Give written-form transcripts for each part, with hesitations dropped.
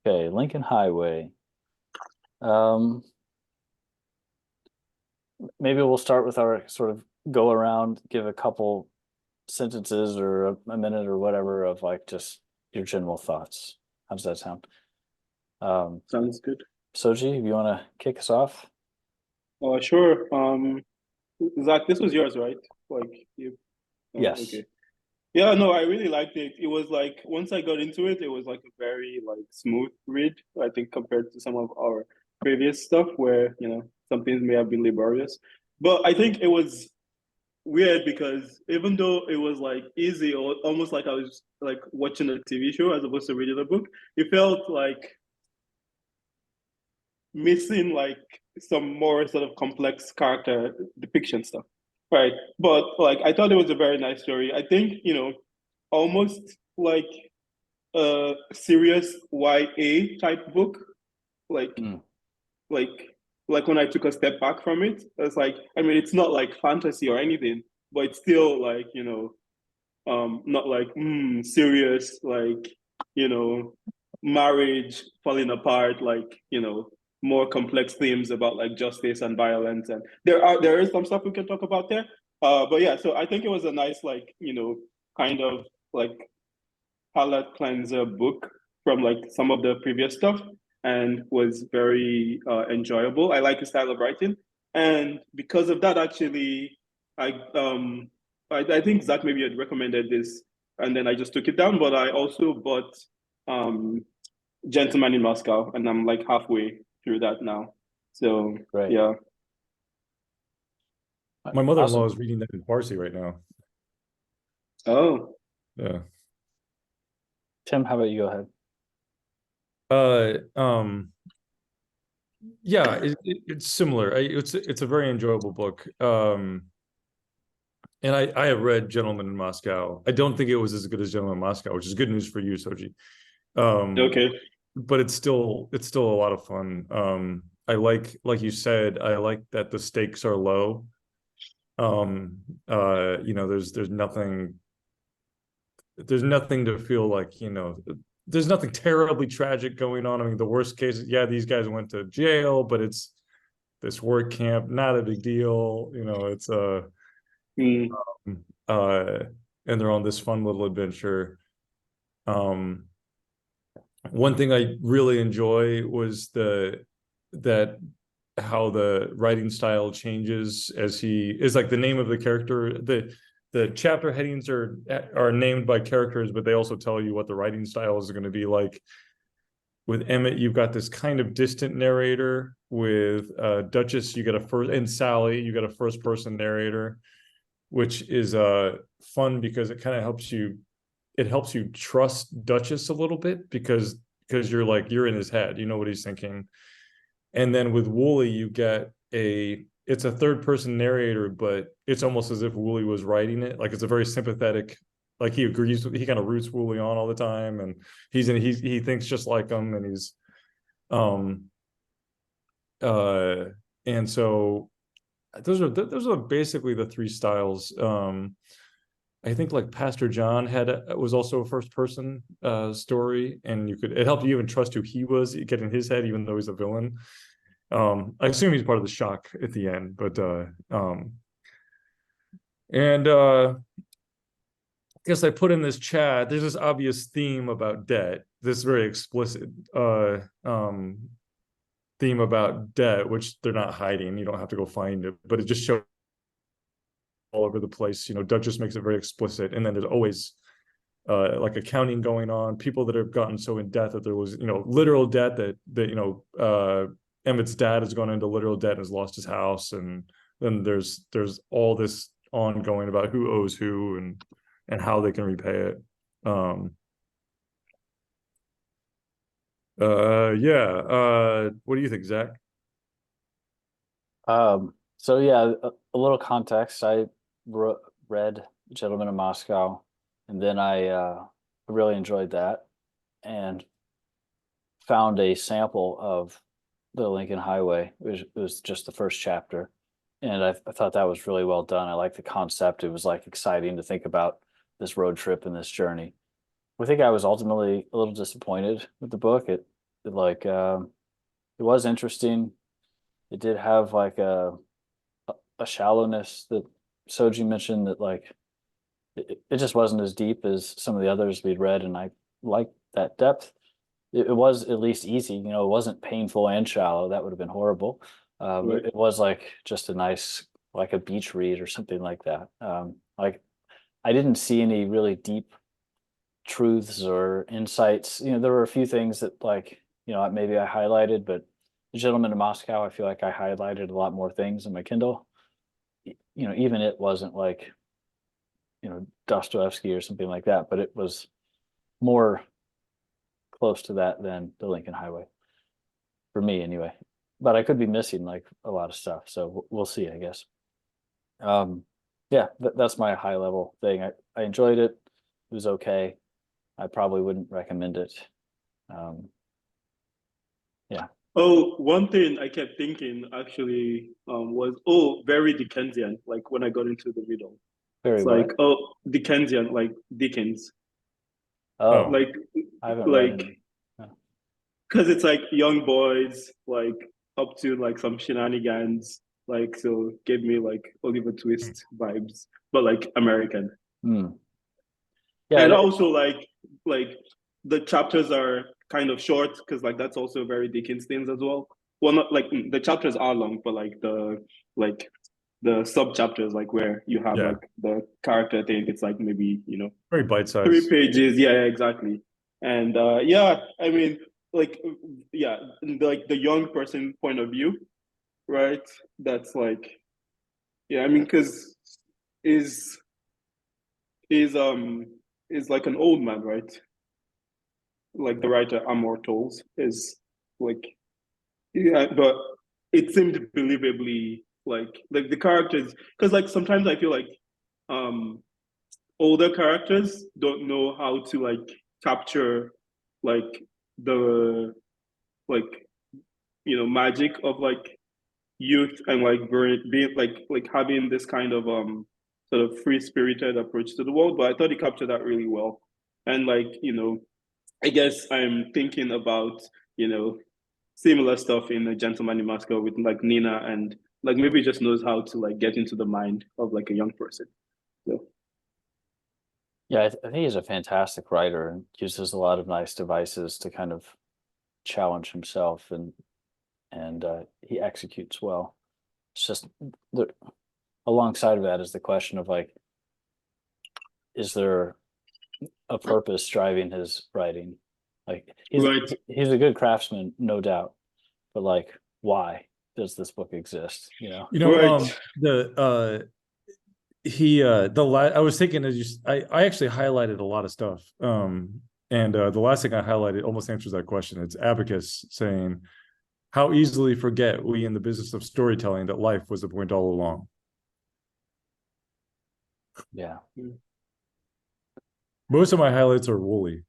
Okay, Lincoln Highway. Um, Maybe we'll start with our sort of go around, give a couple sentences or a minute or whatever of like just your general thoughts. How does that sound? Um, Sounds good. Soji, if you want to kick us off? Sure. Zach, this was yours, right? Like you. Oh, Yes. okay. Yeah, no, I really liked it. It was like once I got into it, it was like a very like smooth read, I think, compared to some of our previous stuff where, some things may have been laborious. But I think it was weird because even though it was like easy or almost like I was like watching a TV show as opposed to reading a book, it felt like missing like some more sort of complex character depiction stuff. Right. But like I thought it was a very nice story. I think, almost like a serious YA type book. Like Mm. like like when I took a step back from it, it's like I mean it's not like fantasy or anything, but it's still like, not like serious, like, you know, marriage falling apart, like, more complex themes about like justice and violence. And there is some stuff we can talk about there. But yeah, so I think it was a nice, like, kind of like palate cleanser book from like some of the previous stuff and was very enjoyable. I like his style of writing. And because of that, actually, I um I think Zach maybe had recommended this and then I just took it down, but I also bought um Gentleman in Moscow and I'm like halfway through that now. So Great. yeah. My mother-in-law Awesome. is reading that in Farsi right now. Oh, Yeah. Tim, how about you go ahead? Uh, um, yeah, it's similar. It's a very enjoyable book. And I have read Gentleman in Moscow. I don't think it was as good as Gentleman in Moscow, which is good news for you, Soji. Um, okay. but it's still a lot of fun. I like you said, I like that the stakes are low. There's nothing to feel like, there's nothing terribly tragic going on. I mean, the worst case, yeah, these guys went to jail, but it's this work camp, not a big deal. It's Mm, uh and they're on this fun little adventure. Um One thing I really enjoy was the that how the writing style changes as he is like the name of the character. The chapter headings are named by characters, but they also tell you what the writing style is going to be like. With Emmett, you've got this kind of distant narrator. With Duchess, you get a first, and Sally, you get a first person narrator, which is fun because it helps you trust Duchess a little bit because you're in his head, you know what he's thinking. And then with Wooly, you get it's a third person narrator, but it's almost as if Wooly was writing it. Like it's a very sympathetic, like he kind of roots Wooly on all the time, and he thinks just like him, and he's um uh and so those are basically the three styles. I think like Pastor John was also a first person story, and it helped you even trust who he was, get in his head, even though he's a villain. I assume he's part of the shock at the end, but and I guess I put in this chat. There's this obvious theme about debt. This very explicit theme about debt, which they're not hiding. You don't have to go find it, but it just shows all over the place. Duchess makes it very explicit, and then there's always like accounting going on. People that have gotten so in debt that there was, literal debt that Emmett's dad has gone into literal debt and has lost his house, and then there's all this ongoing about who owes who and how they can repay it. Yeah. What do you think, Zach? So yeah, a little context. I read Gentleman in Moscow, and then I really enjoyed that and found a sample of the Lincoln Highway. It was just the first chapter, and I thought that was really well done. I like the concept. It was like exciting to think about this road trip and this journey. I think I was ultimately a little disappointed with the book. like it was interesting. It did have like a shallowness that Soji mentioned, that like it just wasn't as deep as some of the others we'd read, and I liked that depth. It was at least easy, you know, it wasn't painful and shallow. That would have been horrible. Right. It was like just a nice, like a beach read or something like that. Like I didn't see any really deep truths or insights. You know, there were a few things that like, you know, maybe I highlighted, but The Gentleman in Moscow, I feel like I highlighted a lot more things in my Kindle. You know, even it wasn't like, you know, Dostoevsky or something like that, but it was more close to that than The Lincoln Highway, for me anyway. But I could be missing like a lot of stuff, so we'll see, I guess. Yeah, that's my high level thing. I enjoyed it. It was okay. I probably wouldn't recommend it. Yeah, Oh, one thing I kept thinking actually was, oh, very Dickensian, like when I got into the middle. very It's like, what? oh, Dickensian, like Dickens. Oh, Oh, Like I haven't read like any. Oh, because it's like young boys like up to like some shenanigans, like so gave me like Oliver Twist vibes, but like American. hmm. Yeah, And also like the chapters are kind of short because like that's also very Dickens things as well. Well, not like the chapters are long, but like the sub chapters, like where you have yeah, like the character thing, it's like maybe, you know, very bite three size. pages. Yeah, yeah, exactly. And yeah, I mean, like yeah, like the young person point of view, right? That's like yeah, I mean, because is is um is like an old man, right? Like the writer Amor Tolls is like yeah, but it seemed believably like the characters, because like sometimes I feel like um older characters don't know how to like capture like the like you know magic of like youth and like being like having this kind of sort of free spirited approach to the world. But I thought he captured that really well. And like you know, I guess I'm thinking about you know similar stuff in A Gentleman in Moscow with like Nina, and like maybe just knows how to like get into the mind of like a young person. So yeah, I think he's a fantastic writer and uses a lot of nice devices to kind of challenge himself, and he executes well. It's just the alongside of that is the question of like, is there a purpose driving his writing? Like right, he's a good craftsman, no doubt, but like, why does this book exist? You know? You know, right, the I was thinking as I actually highlighted a lot of stuff. And the last thing I highlighted almost answers that question. It's Abacus saying, "How easily forget we in the business of storytelling that life was the point all along." Yeah. Most of my highlights are Wooly.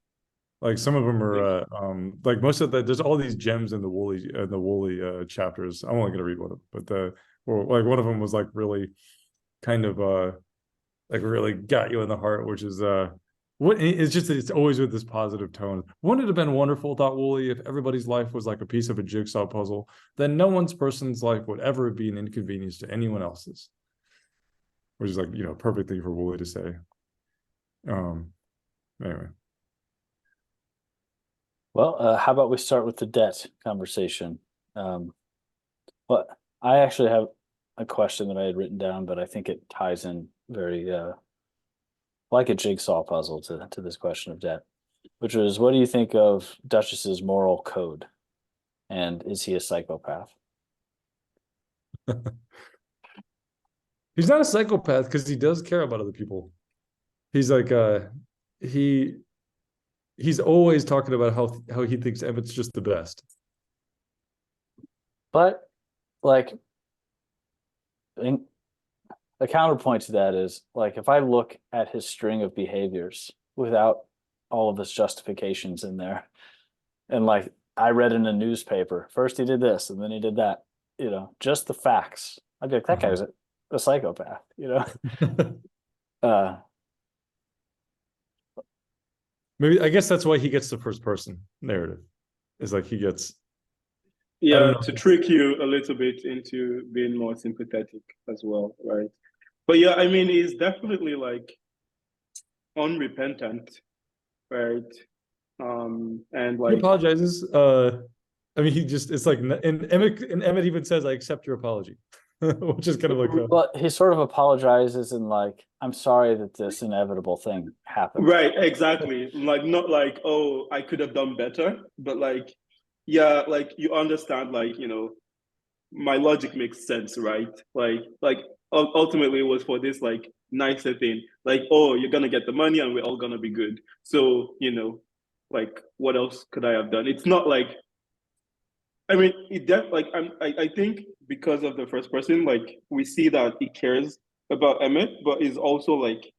Like some of them yeah. are like most of the there's all these gems in the Wooly chapters. I'm only gonna read one of them, but like one of them was like really kind of like really got you in the heart, which is what it's just it's always with this positive tone. Wouldn't it have been wonderful, thought Wooly, if everybody's life was like a piece of a jigsaw puzzle? Then no one's person's life would ever be an inconvenience to anyone else's. Which is like, you know, perfect thing for Wooly to say. Anyway. Well, how about we start with the debt conversation? Um, well, I actually have a question that I had written down, but I think it ties in very like a jigsaw puzzle to this question of debt, which was, what do you think of Duchess's moral code, and is he a psychopath? He's not a psychopath because he does care about other people. He's like he he's always talking about how he thinks Emmett's just the best. But like, in, a counterpoint to that is like, if I look at his string of behaviors without all of his justifications in there, and like I read in a newspaper, first he did this and then he did that, you know, just the facts, I'd be like, that guy's a psychopath, you know. uh Maybe I guess that's why he gets the first person narrative. It's like he gets, Yeah, don't know. to trick you a little bit into being more sympathetic as well, right? But yeah, I mean, he's definitely like unrepentant, right? And He like, apologizes. I mean, he just, it's like, and Emmett even says, I accept your apology, which is kind of like, But he sort of apologizes and like, I'm sorry that this inevitable thing happened. right, exactly. Like, not like, oh, I could have done better, but like, yeah, like you understand, like, my logic makes sense, right? Like ultimately it was for this like nicer thing. Like, oh, you're gonna get the money and we're all gonna be good. So, like what else could I have done? It's not like I mean like I think because of the first person, like we see that he cares about Emmett, but is also like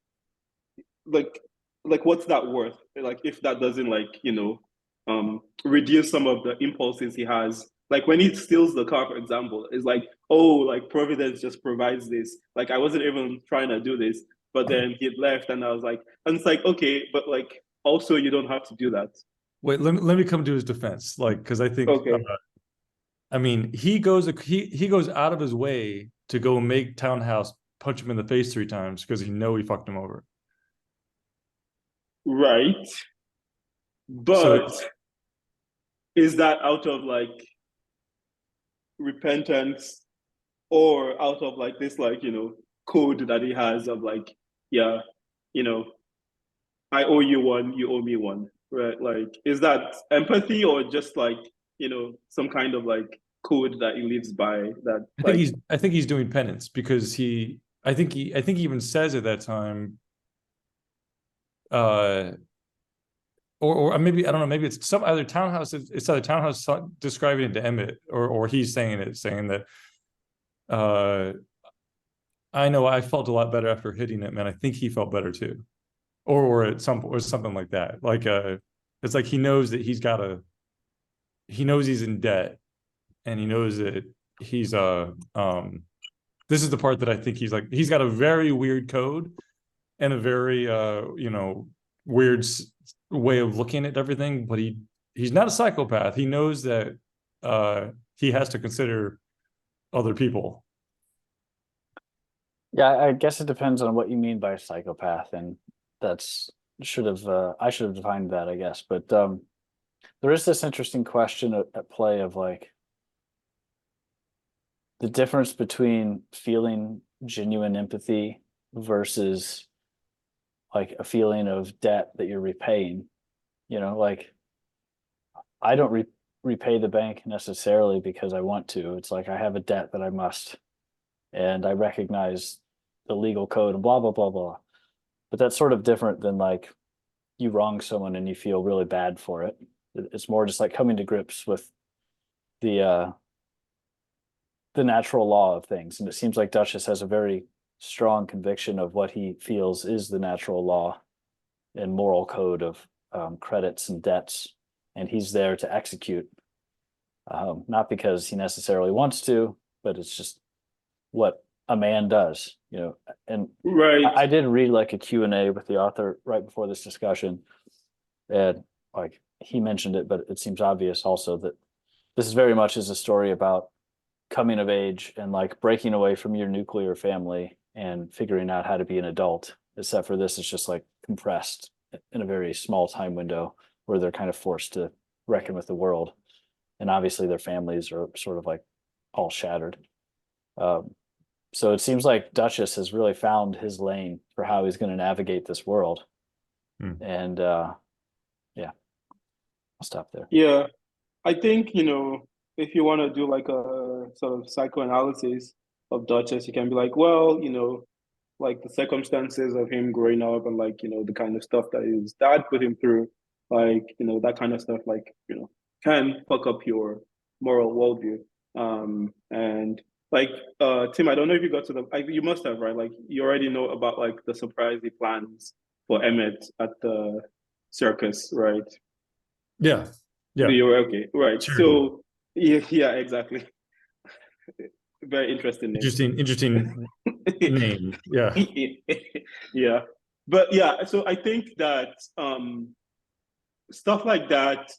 what's that worth? Like if that doesn't like, reduce some of the impulses he has. Like when he steals the car, for example, it's like, oh, like Providence just provides this. Like I wasn't even trying to do this, but then he left and I was like, and it's like, okay, but like also you don't have to do that. wait, let me come to his defense. Like, because I think, Okay. I mean, he goes out of his way to go make Townhouse punch him in the face 3 times because he fucked him over. Right. So But is that out of like repentance or out of like this like code that he has of like, yeah, you know I owe you one, you owe me one, right? Like is that empathy or just like some kind of like code that he lives by that like I think he's doing penance because I think he even says at that time, uh or maybe I don't know, maybe it's some other Townhouse, it's either Townhouse describing it to Emmett, or he's saying that uh I know I felt a lot better after hitting him, and I think he felt better too. Or at some or something like that. Like it's like he knows that he knows he's in debt, and he knows that he's this is the part that I think he's got a very weird code and a very weird way of looking at everything, but he's not a psychopath. He knows that he has to consider other people. Yeah, I guess it depends on what you mean by psychopath, and that's I should have defined that, I guess. But there is this interesting question at play of like the difference between feeling genuine empathy versus like a feeling of debt that you're repaying. Like I don't repay the bank necessarily because I want to. It's like I have a debt that I must, and I recognize the legal code and blah blah blah blah. But that's sort of different than like you wrong someone and you feel really bad for it. It's more just like coming to grips with the the natural law of things. And it seems like Duchess has a very strong conviction of what he feels is the natural law and moral code of credits and debts, and he's there to execute, not because he necessarily wants to, but it's just what a man does, And right. I did read like a Q&A with the author right before this discussion, and like he mentioned it, but it seems obvious also that this is very much is a story about coming of age and like breaking away from your nuclear family and figuring out how to be an adult, except for this is just like compressed in a very small time window where they're kind of forced to reckon with the world, and obviously their families are sort of like all shattered. So it seems like Duchess has really found his lane for how he's going to navigate this world. And yeah, I'll stop there. Yeah, I think if you want to do like a sort of psychoanalysis of Duchess, you can be like, well, like the circumstances of him growing up and like the kind of stuff that his dad put him through, like that kind of stuff, like can fuck up your moral worldview. And like Tim, I don't know if you got to you must have, right? Like you already know about like the surprise he plans for Emmett at the circus, right? Yeah. You're okay, right? Sure. So yeah, exactly. Very interesting name. Interesting name. Yeah. Yeah, but yeah, so I think that stuff like that,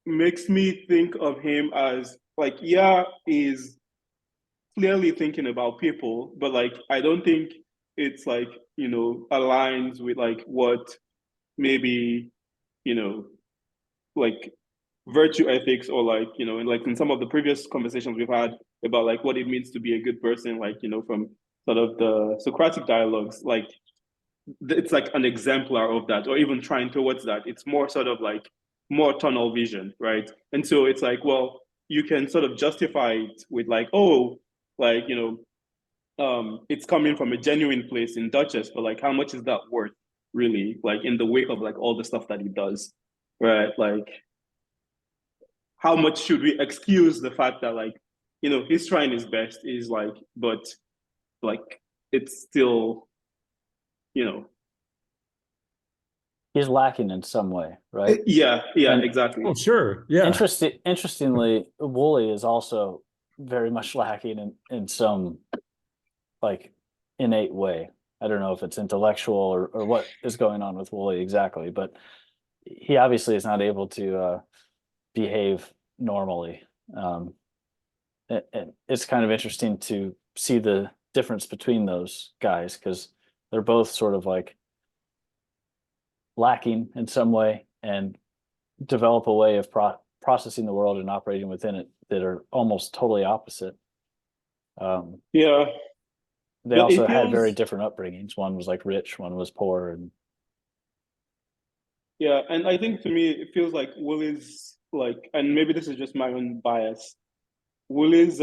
makes me think of him as like, yeah, he's clearly thinking about people, but like I don't think it's like, aligns with like what maybe, you know, like virtue ethics, or like, like in some of the previous conversations we've had about like what it means to be a good person, like, from sort of the Socratic dialogues, like it's like an exemplar of that, or even trying towards that. It's more sort of like more tunnel vision, right? And so it's like, well, you can sort of justify it with like, oh, like, it's coming from a genuine place in Duchess, but like, how much is that worth, really? Like, in the wake of like all the stuff that he does, right? Like, how much should we excuse the fact that like, he's trying his best, is like, but like, it's still, you know, He's lacking in some way, right? yeah, And- exactly. Oh, sure. Yeah. Interestingly, Wooly is also very much lacking in some like innate way. I don't know if it's intellectual or what is going on with Wooly exactly, but he obviously is not able to behave normally. And it's kind of interesting to see the difference between those guys, because they're both sort of like lacking in some way and develop a way of processing the world and operating within it that are almost totally opposite. Yeah, They but also it had very feels, different upbringings. One was like rich, one was poor, and yeah, and I think to me it feels like Willie's like, and maybe this is just my own bias. Willie's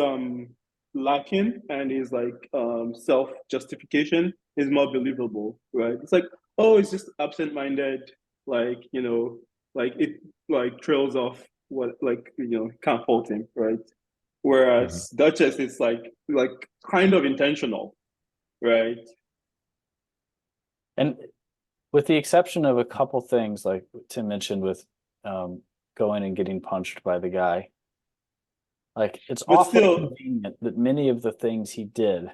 lacking, and his like self justification is more believable, right? It's like, oh, it's just absent minded, like, like it like trails off what, like, can't fault him, right? Mhm. Whereas Duchess is like kind of intentional, right? and with the exception of a couple things like Tim mentioned with going and getting punched by the guy, like it's But awfully still, convenient that many of the things he did,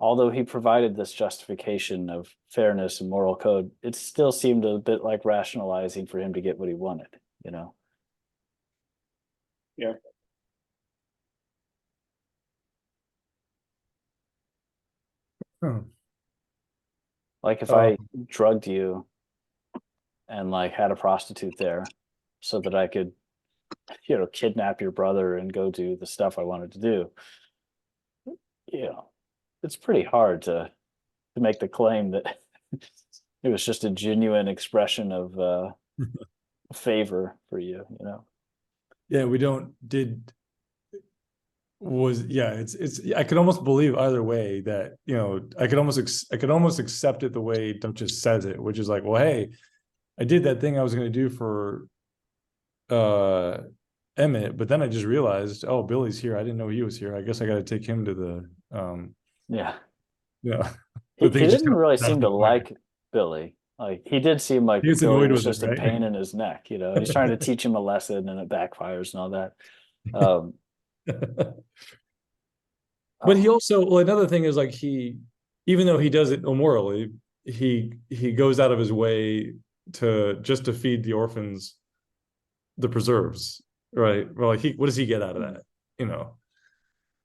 although he provided this justification of fairness and moral code, it still seemed a bit like rationalizing for him to get what he wanted, you know? yeah. Oh. Like if Uh, I drugged you and like had a prostitute there so that I could, kidnap your brother and go do the stuff I wanted to do, it's pretty hard to make the claim that it was just a genuine expression of favor for you, you know? yeah, we don't did was yeah, it's I could almost believe either way that, I could almost accept it the way Duchess says it, which is like, well, hey, I did that thing I was going to do for Emmett, but then I just realized, oh, Billy's here. I didn't know he was here. I guess I got to take him to the Yeah. yeah. He But things just didn't kind really of seem to like Billy. Like he did seem like he gets Billy annoyed was with it, just a right? pain in his neck, He's trying to teach him a lesson and it backfires and all that. Um, But he oh, also, well, another thing is like even though he does it immorally, he goes out of his way to feed the orphans the preserves, right? Well, like what does he get out of that? You know,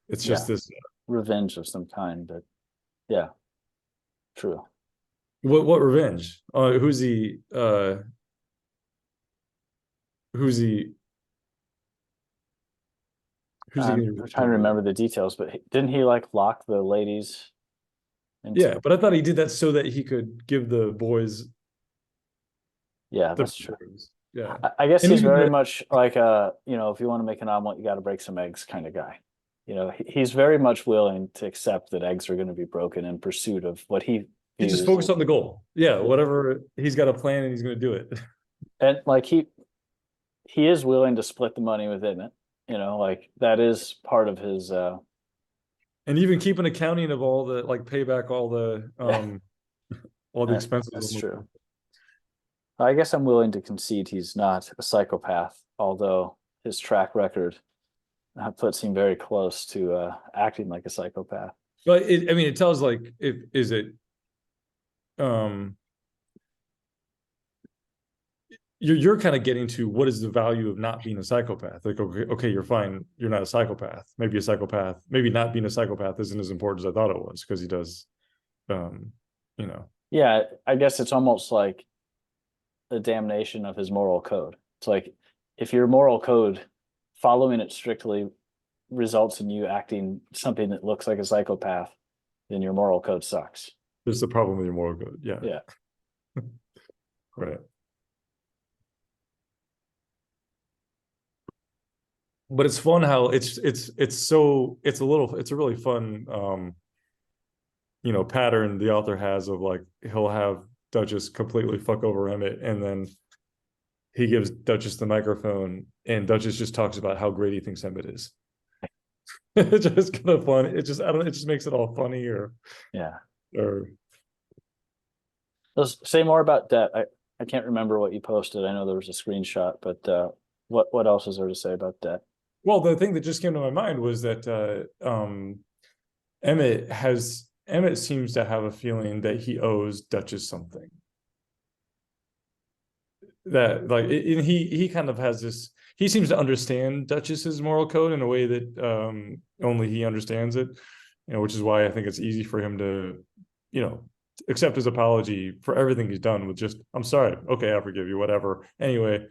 it's yeah, just this. revenge of some kind, but yeah, true. What revenge? Who's he? Who's he? Who's he I'm getting revenge trying to over? remember the details, but didn't he like lock the ladies Yeah, into? but I thought he did that so that he could give the boys Yeah, the that's true. preserves. Yeah, I guess and he's even very the, much like if you want to make an omelet, you got to break some eggs kind of guy. He's very much willing to accept that eggs are going to be broken in pursuit of what he he just views. focused on the goal. Yeah, Yeah. whatever he's got a plan and he's going to do it. And like he is willing to split the money within it. Like that is part of his And even keep an accounting of all the like pay back all the that's expenses. true. I guess I'm willing to concede he's not a psychopath, although his track record puts him very close to acting like a psychopath. But I mean, it tells like if is it um you're kind of getting to what is the value of not being a psychopath. Like, okay, you're fine. You're not a psychopath. Maybe a psychopath, maybe not being a psychopath isn't as important as I thought it was, because he does, you know. Yeah, I guess it's almost like the damnation of his moral code. It's like if your moral code, following it strictly, results in you acting something that looks like a psychopath, then your moral code sucks. There's the problem with your moral code. Yeah. Yeah. Right. But it's fun how it's a really fun you know, pattern the author has of like, he'll have Duchess completely fuck over Emmett, and then he gives Duchess the microphone, and Duchess just talks about how great he thinks Emmett is. It's just kind of fun. It just, I don't know, it just makes it all funny, or Let's say more about debt. I can't remember what you posted. I know there was a screenshot, but what else is there to say about debt? well, the thing that just came to my mind was that Emmett seems to have a feeling that he owes Duchess something. That like he kind of has this, he seems to understand Duchess's moral code in a way that only he understands it, you know, which is why I think it's easy for him to, you know, accept his apology for everything he's done with just, I'm sorry, okay, I forgive you, whatever. Anyway,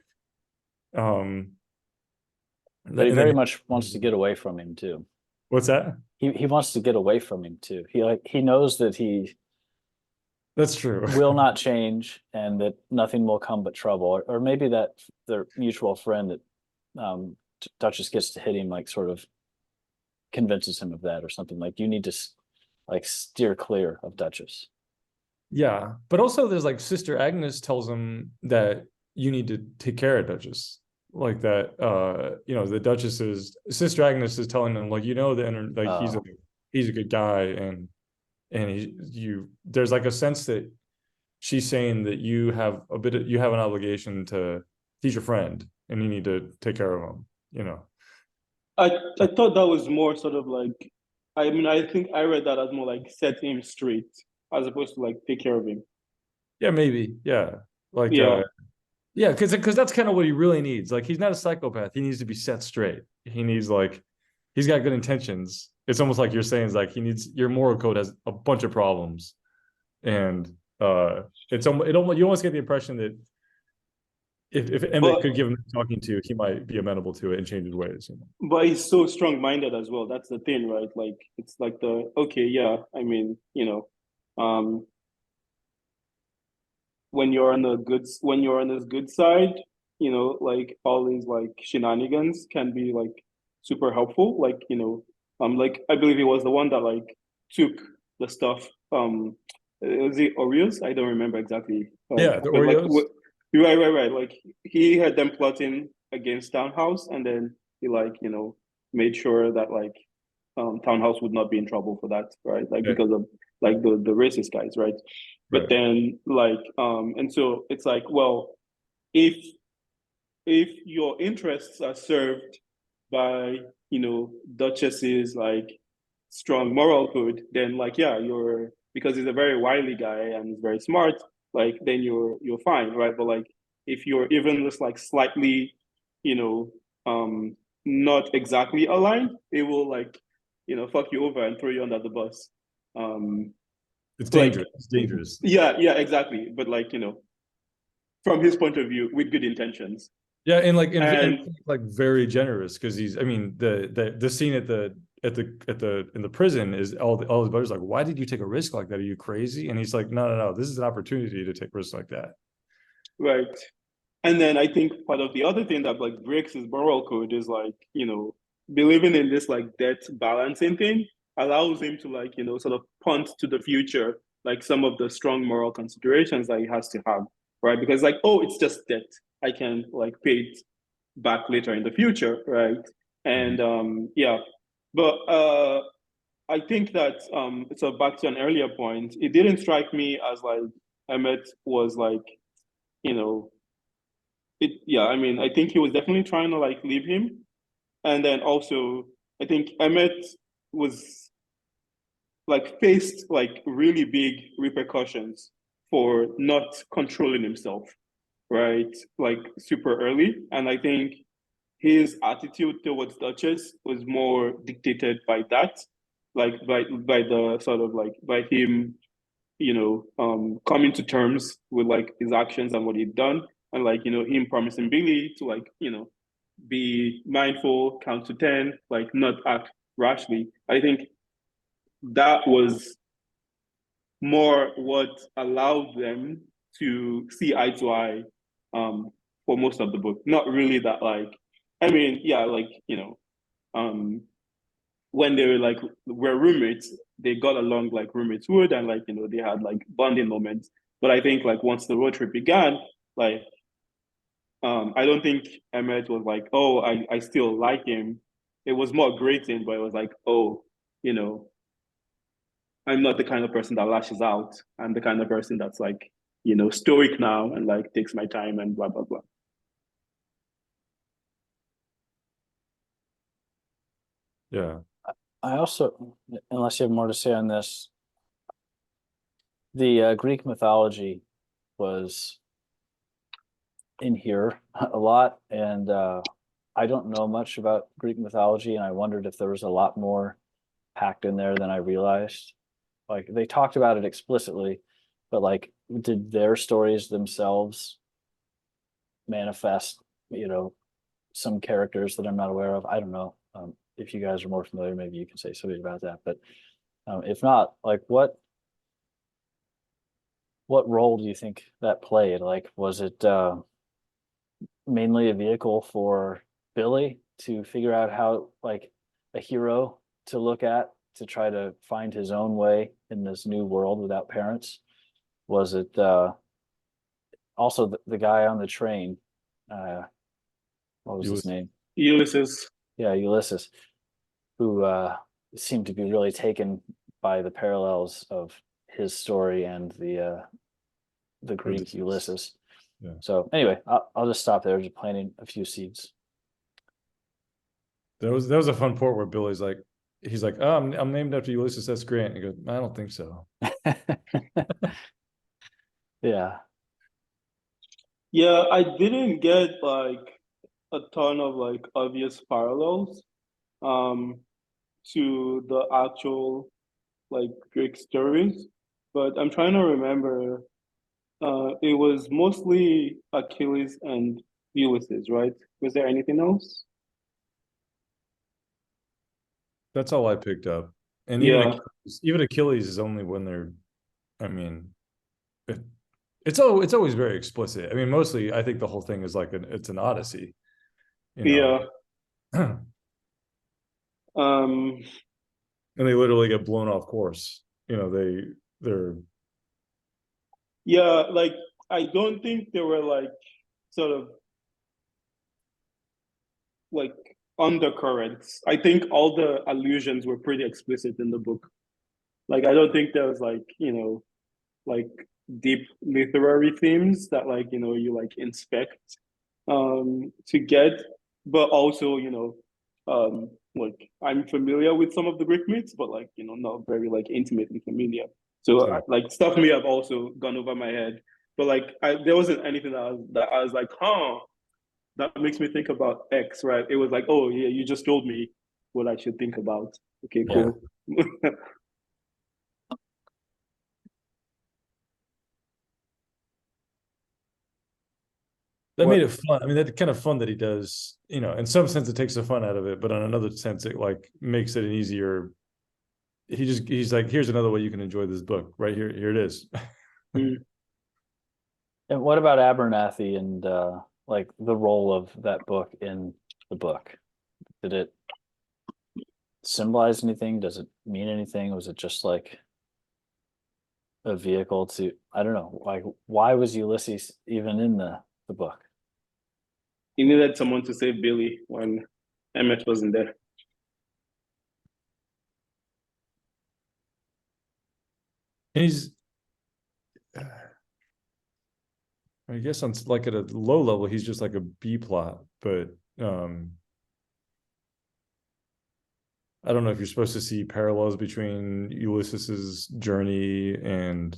But he very much wants to get away from him too. What's that? He wants to get away from him too. He knows that he That's true. will not change and that nothing will come but trouble. Or maybe that their mutual friend that Duchess gets to hit him, like sort of convinces him of that or something. Like, you need to like steer clear of Duchess. Yeah, but also there's like Sister Agnes tells him that you need to take care of Duchess, like that. You know, the Duchess's Sister Agnes is telling him, like, you know, he's a good guy, and there's like a sense that she's saying that you have an obligation to, he's your friend and you need to take care of him, you know. I thought that was more sort of like, I mean, I think I read that as more like set him straight as opposed to like take care of him. Yeah, maybe. Yeah. Like, yeah. Yeah, because that's kind of what he really needs. Like, he's not a psychopath. He needs to be set straight. He needs, like, he's got good intentions. It's almost like you're saying, is like, your moral code has a bunch of problems, and you almost get the impression that if Emmett could give him talking to, he might be amenable to it and change his ways. You know? But he's so strong-minded as well. That's the thing, right? Like, it's like okay, yeah. I mean, you know, when you're on his good side, you know, like all these like shenanigans can be like super helpful. Like, you know, like I believe he was the one that like took the stuff. Was it Oreos? I don't remember exactly. Yeah, the Oreos. Like, right. Like, he had them plotting against Townhouse, and then he, like, you know, made sure that like Townhouse would not be in trouble for that, right? Like, because of like the racist guys, right? But then like and so it's like, well, if your interests are served by, you know, Duchess's like strong moral code, then like, yeah, because he's a very wily guy and he's very smart, like, then you're fine, right? But like, if you're even just like slightly, you know, not exactly aligned, it will, like, you know, fuck you over and throw you under the bus. It's dangerous. Like, it's dangerous. Yeah, exactly. But like, you know, from his point of view, with good intentions. Yeah, and like very generous, because I mean, the scene in the prison is all his buddies like, why did you take a risk like that? Are you crazy? And he's like, no, this is an opportunity to take risks like that. Right. And then I think part of the other thing that like breaks his moral code is like, you know, believing in this like debt balancing thing allows him to, like, you know, sort of punt to the future like some of the strong moral considerations that he has to have, right? Because like, oh, it's just debt, I can like pay it back later in the future, right? And yeah, but I think that so back to an earlier point, it didn't strike me as like Emmett was like, you know, I mean, I think he was definitely trying to like leave him. And then also I think Emmett was like faced like really big repercussions for not controlling himself, right? Like super early. And I think his attitude towards Duchess was more dictated by that, like by the sort of like by him, coming to terms with like his actions and what he'd done, and like him promising Billy to like be mindful, count to 10, like not act rashly. I think that was more what allowed them to see eye to eye for most of the book. Not really that like, I mean, yeah, like um, when they were roommates, they got along like roommates would, and like they had like bonding moments. But I think like once the road trip began, like I don't think Emmett was like, oh, I still like him. It was more grating, but it was like, oh, you know, I'm not the kind of person that lashes out. I'm the kind of person that's like, stoic now and like takes my time and blah blah blah. Yeah. I also, unless you have more to say on this, the Greek mythology was in here a lot, and I don't know much about Greek mythology, and I wondered if there was a lot more packed in there than I realized. Like they talked about it explicitly, but like, did their stories themselves manifest, some characters that I'm not aware of? I don't know. If you guys are more familiar, maybe you can say something about that. But if not, like what role do you think that played? Like, was it mainly a vehicle for Billy to figure out how, like, a hero to look at to try to find his own way in this new world without parents? Was it also the guy on the train? Uh, what was his name? Ulysses. Yeah, Ulysses, who seemed to be really taken by the parallels of his story and the Greek Ulysses. Yeah. So anyway, I'll just stop there, just planting a few seeds. That was a fun part where Billy's like, he's like, oh, I'm named after Ulysses S. Grant. He goes, I don't think so. Yeah. Yeah, I didn't get like a ton of like obvious parallels um to the actual like Greek stories, but I'm trying to remember. It was mostly Achilles and Ulysses, right? Was there anything else? That's all I picked up. And Yeah, even Achilles is only when they're, I mean, it, it's always very explicit. I mean, mostly I think the whole thing is like it's an odyssey, you know. yeah. And Um, they literally get blown off course. They're yeah, like I don't think there were like sort of like undercurrents. I think all the allusions were pretty explicit in the book. Like I don't think there was like, like deep literary themes that like, you like inspect to get, but also, like I'm familiar with some of the Greek myths, but like, not very like intimately familiar. So yeah. like stuff may have also gone over my head, but like there wasn't anything that I was like, huh, that makes me think about X, right? It was like, oh yeah, you just told me what I should think about. Okay, Yeah. cool. That made What? it fun. I mean, that's kind of fun that he does, in some sense it takes the fun out of it, but in another sense it like makes it an easier. He's like, here's another way you can enjoy this book. Right here, here it is. Mm. And what about Abernathy and like the role of that book in the book? Did it symbolize anything? Does it mean anything? Was it just like a vehicle to, I don't know, like why was Ulysses even in the book? He needed someone to save Billy when Emmett wasn't there. And he's, I guess on like at a low level, he's just like a B plot, but I don't know if you're supposed to see parallels between Ulysses's journey and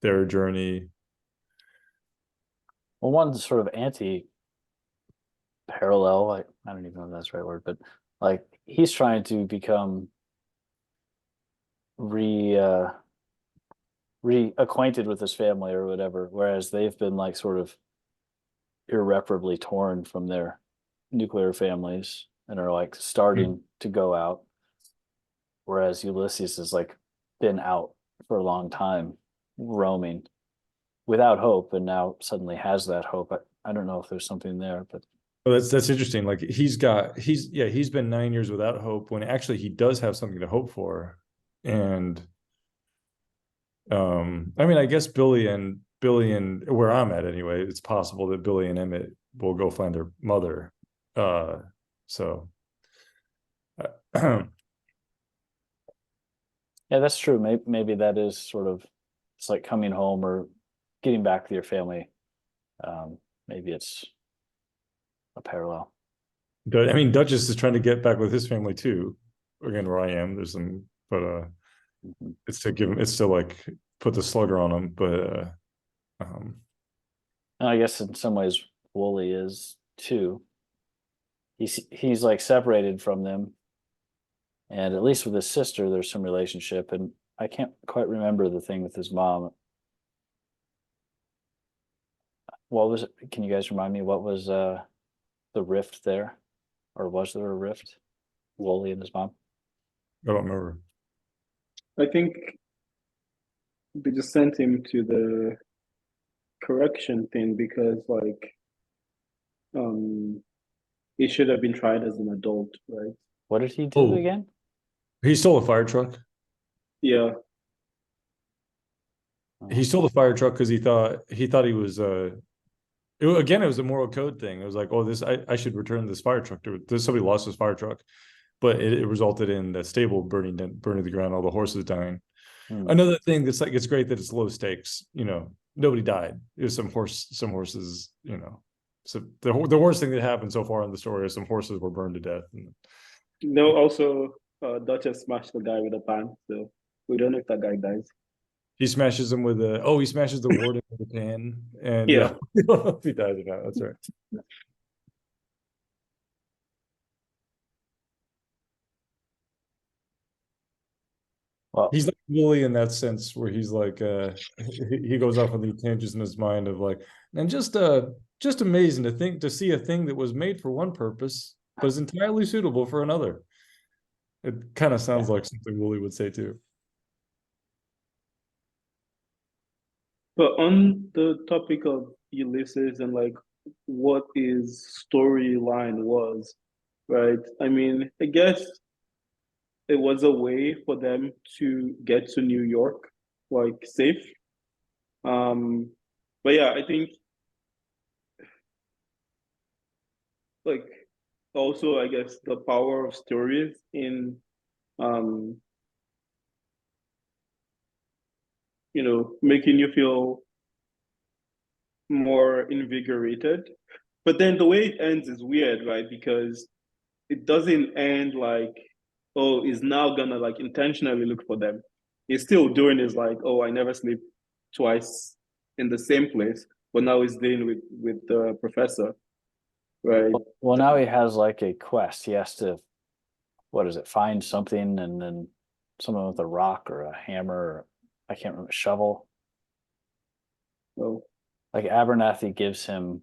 their journey. Well, one sort of anti-parallel, I don't even know if that's the right word, but like he's trying to become reacquainted with his family or whatever, whereas they've been like sort of irreparably torn from their nuclear families and are like starting to go out, whereas Ulysses has like been out for a long time, roaming without hope, and now suddenly has that hope. I don't know if there's something there, but Well, that's interesting. Like he's been 9 years without hope when actually he does have something to hope for. And I mean, I guess Billy and where I'm at anyway, it's possible that Billy and Emmett will go find their mother. So yeah, that's true. Maybe that is sort of, it's like coming home or getting back with your family. Maybe it's a parallel. I mean, Duchess is trying to get back with his family too. Again, where I am, there's some, but Mhm. it's to like put the slugger on him. But And I guess in some ways Wooly is too. He's like separated from them, and at least with his sister, there's some relationship. And I can't quite remember the thing with his mom. What was it? Can you guys remind me what was the rift there, or was there a rift? Wooly and his mom. I don't remember. I think they just sent him to the correction thing because like he should have been tried as an adult, right? What did he do Oh. again? He stole a fire truck. Yeah. He stole the fire truck because he thought he was again, it was a moral code thing. It was like, oh, I should return this fire truck to somebody lost his fire truck, but it resulted in the stable burning to the ground, all the horses dying. Another thing that's like, it's great that it's low stakes. You know, nobody died. It was some horses. You know, so the worst thing that happened so far in the story is some horses were burned to death. No, also Duchess smashed the guy with a pan, so we don't know if that guy dies. He smashes him with he smashes the warden with a pan, and Yeah. we don't know if he dies or not. That's right. Well, He's like Willie in that sense, where he's like, he goes off on the tangents in his mind of like, and just amazing to see a thing that was made for one purpose, but is entirely suitable for another. It kind of sounds like something Willie would say too. But on the topic of Ulysses and like what his storyline was, right? I mean, I guess it was a way for them to get to New York like safe. But yeah, I think like also I guess the power of stories in um making you feel more invigorated. But then the way it ends is weird, right? Because it doesn't end like, oh, he's now gonna like intentionally look for them. He's still doing is like, oh, I never sleep twice in the same place, but now he's dealing with the professor, right? well, now he has like a quest. He has to, what is it, find something, and then someone with a rock or a hammer, or I can't remember, shovel. So Like Abernathy gives him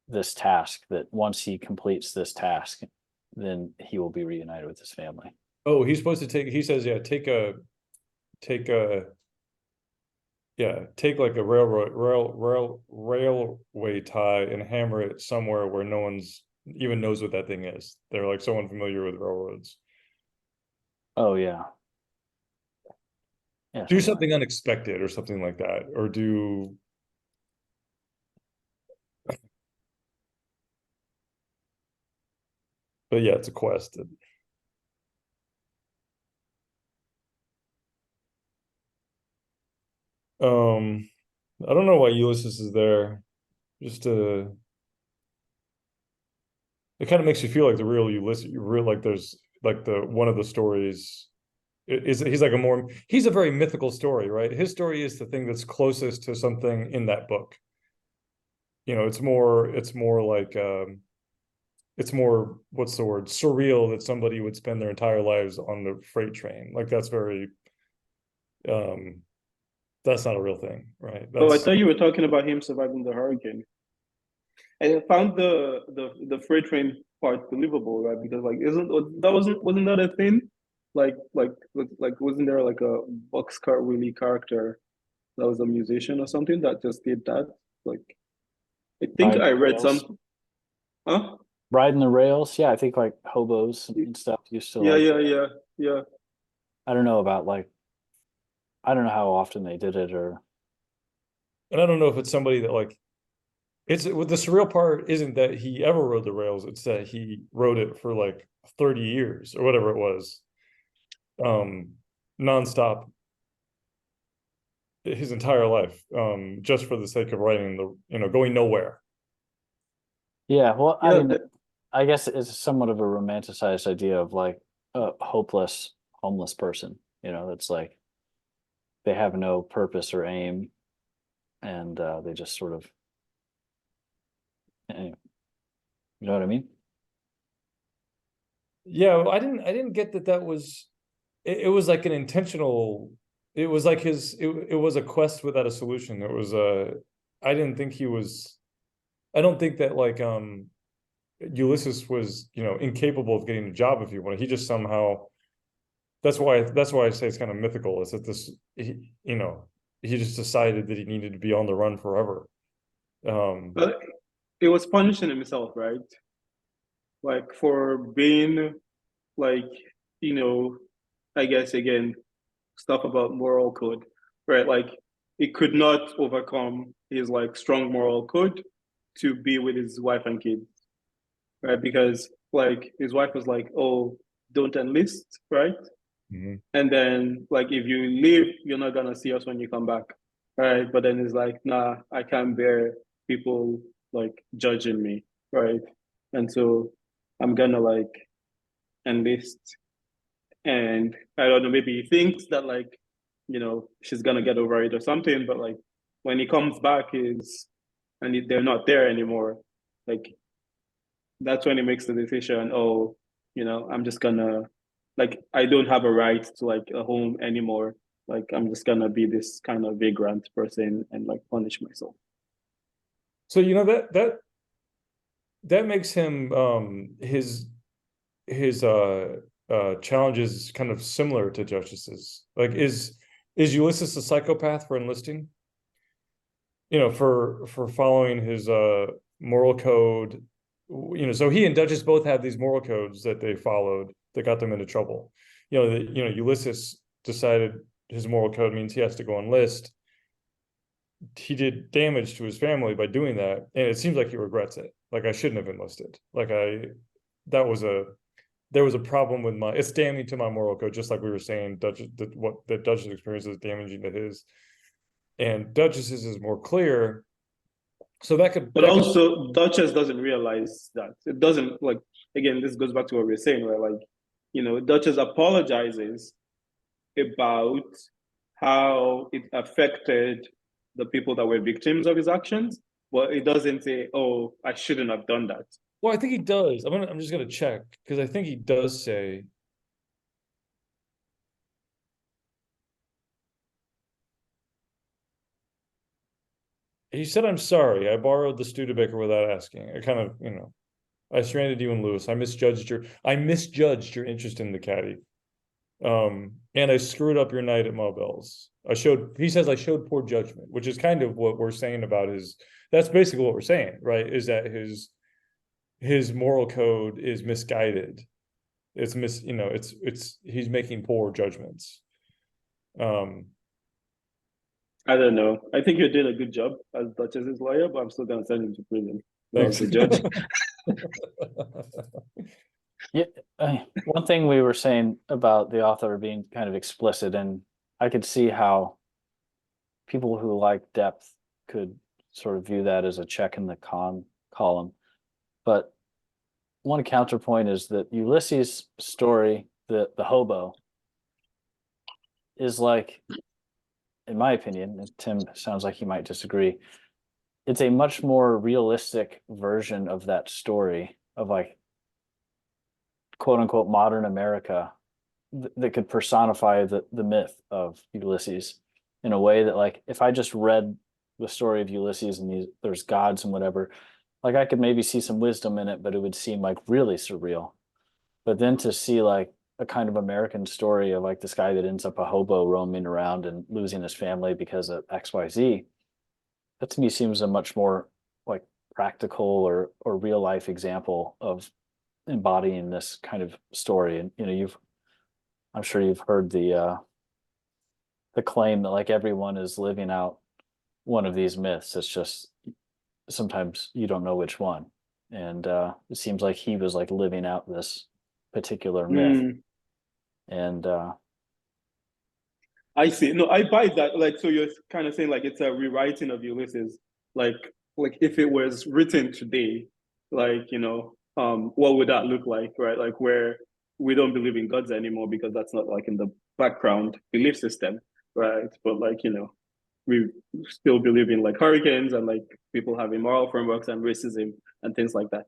this task that once he completes this task, then he will be reunited with his family. Oh, he's supposed to take. He says, yeah, take like a railway tie and hammer it somewhere where no one's even knows what that thing is. They're like so unfamiliar with railroads. Oh yeah. Yeah. Do something unexpected or something like that, or do. But yeah, it's a quest. I don't know why Ulysses is there. Just to, it kind of makes you feel like the real Ulysses, real like there's like the one of the stories is he's a very mythical story, right? His story is the thing that's closest to something in that book. it's more like it's more, what's the word, surreal that somebody would spend their entire lives on the freight train. Like that's very that's not a real thing, right? Oh, I That's thought you were talking about him surviving the hurricane. I found the freight train part believable, right? Because like, wasn't that a thing? Like wasn't there like a Boxcar Willie character that was a musician or something that just did that? Like, I think Riding I the read rails. some. Huh? Riding the rails. Yeah, I think like hobos and stuff used to Yeah, like, yeah, yeah, yeah. I don't know about like, I don't know how often they did it or, and I don't know if it's somebody that like it's with the surreal part isn't that he ever rode the rails, it's that he rode it for like 30 years or whatever it was. Nonstop his entire life, just for the sake of writing going nowhere. yeah, well, I Yeah, mean, I guess it's somewhat of a romanticized idea of like a hopeless, homeless person, that's like they have no purpose or aim and they just sort of, eh, you know what I mean? Yeah, well, I didn't get that was it was like an intentional, it was like it was a quest without a solution. It was I didn't think he was, I don't think that like Ulysses was, incapable of getting a job if he wanted. He just somehow, that's why I say it's kind of mythical. Is that he just decided that he needed to be on the run forever. but it was punishing himself, right? Like for being like, you know, I guess again, stuff about moral code, right? Like he could not overcome his like strong moral code to be with his wife and kids, right? Because like his wife was like, "Oh, don't enlist," right? Mhm. And then like if you leave, you're not gonna see us when you come back, right? But then it's like, nah, I can't bear people like judging me, right? And so I'm gonna like enlist. And I don't know, maybe he thinks that like, she's gonna get over it or something, but like when he comes back is and they're not there anymore, like that's when he makes the decision, oh, I'm just gonna like I don't have a right to like a home anymore. Like I'm just gonna be this kind of vagrant person and like punish myself. So that makes him his challenges kind of similar to Justice's. Like is Ulysses a psychopath for enlisting? For following his moral code. So he and Duchess both had these moral codes that they followed that got them into trouble. Ulysses decided his moral code means he has to go enlist. He did damage to his family by doing that, and it seems like he regrets it. Like I shouldn't have enlisted. That was a there was a problem with it's damning to my moral code, just like we were saying, Duchess, what that Duchess experience is damaging to his, and Duchess's is more clear. So But also Duchess doesn't realize that. It doesn't like again, this goes back to what we are saying, where like, Duchess apologizes about how it affected the people that were victims of his actions, but it doesn't say, "Oh, I shouldn't have done that." Well, I think he does. I'm just gonna check because I think he does say. He said, "I'm sorry. I borrowed the Studebaker without asking. I kind of, I stranded you and Lewis. I misjudged your interest in the caddy. And I screwed up your night at Mobel's. He says I showed poor judgment, which is kind of what we're saying about that's basically what we're saying, right? Is that his moral code is misguided. He's making poor judgments. I don't know. I think you did a good job as Duchess's lawyer, but I'm still gonna send him to prison. That was Thanks. the judge. Yeah. One thing we were saying about the author being kind of explicit, and I could see how people who like depth could sort of view that as a check in the con column. But one counterpoint is that Ulysses' story, the hobo, is like, in my opinion, and Tim sounds like he might disagree, it's a much more realistic version of that story of like quote unquote modern America that could personify the myth of Ulysses in a way that like if I just read the story of Ulysses and there's gods and whatever, like I could maybe see some wisdom in it, but it would seem like really surreal. But then to see like a kind of American story of like this guy that ends up a hobo roaming around and losing his family because of XYZ, that to me seems a much more like practical or real life example of embodying this kind of story. And you know, I'm sure you've heard the claim that like everyone is living out one of these myths. It's just sometimes you don't know which one. And it seems like he was like living out this particular myth. And I see. No, I buy that. Like, so you're kind of saying like it's a rewriting of Ulysses. Like if it was written today, like, you know, what would that look like, right? Like where we don't believe in gods anymore because that's not like in the background belief system, right? But like, you know, we still believe in like hurricanes and like people having moral frameworks and racism and things like that,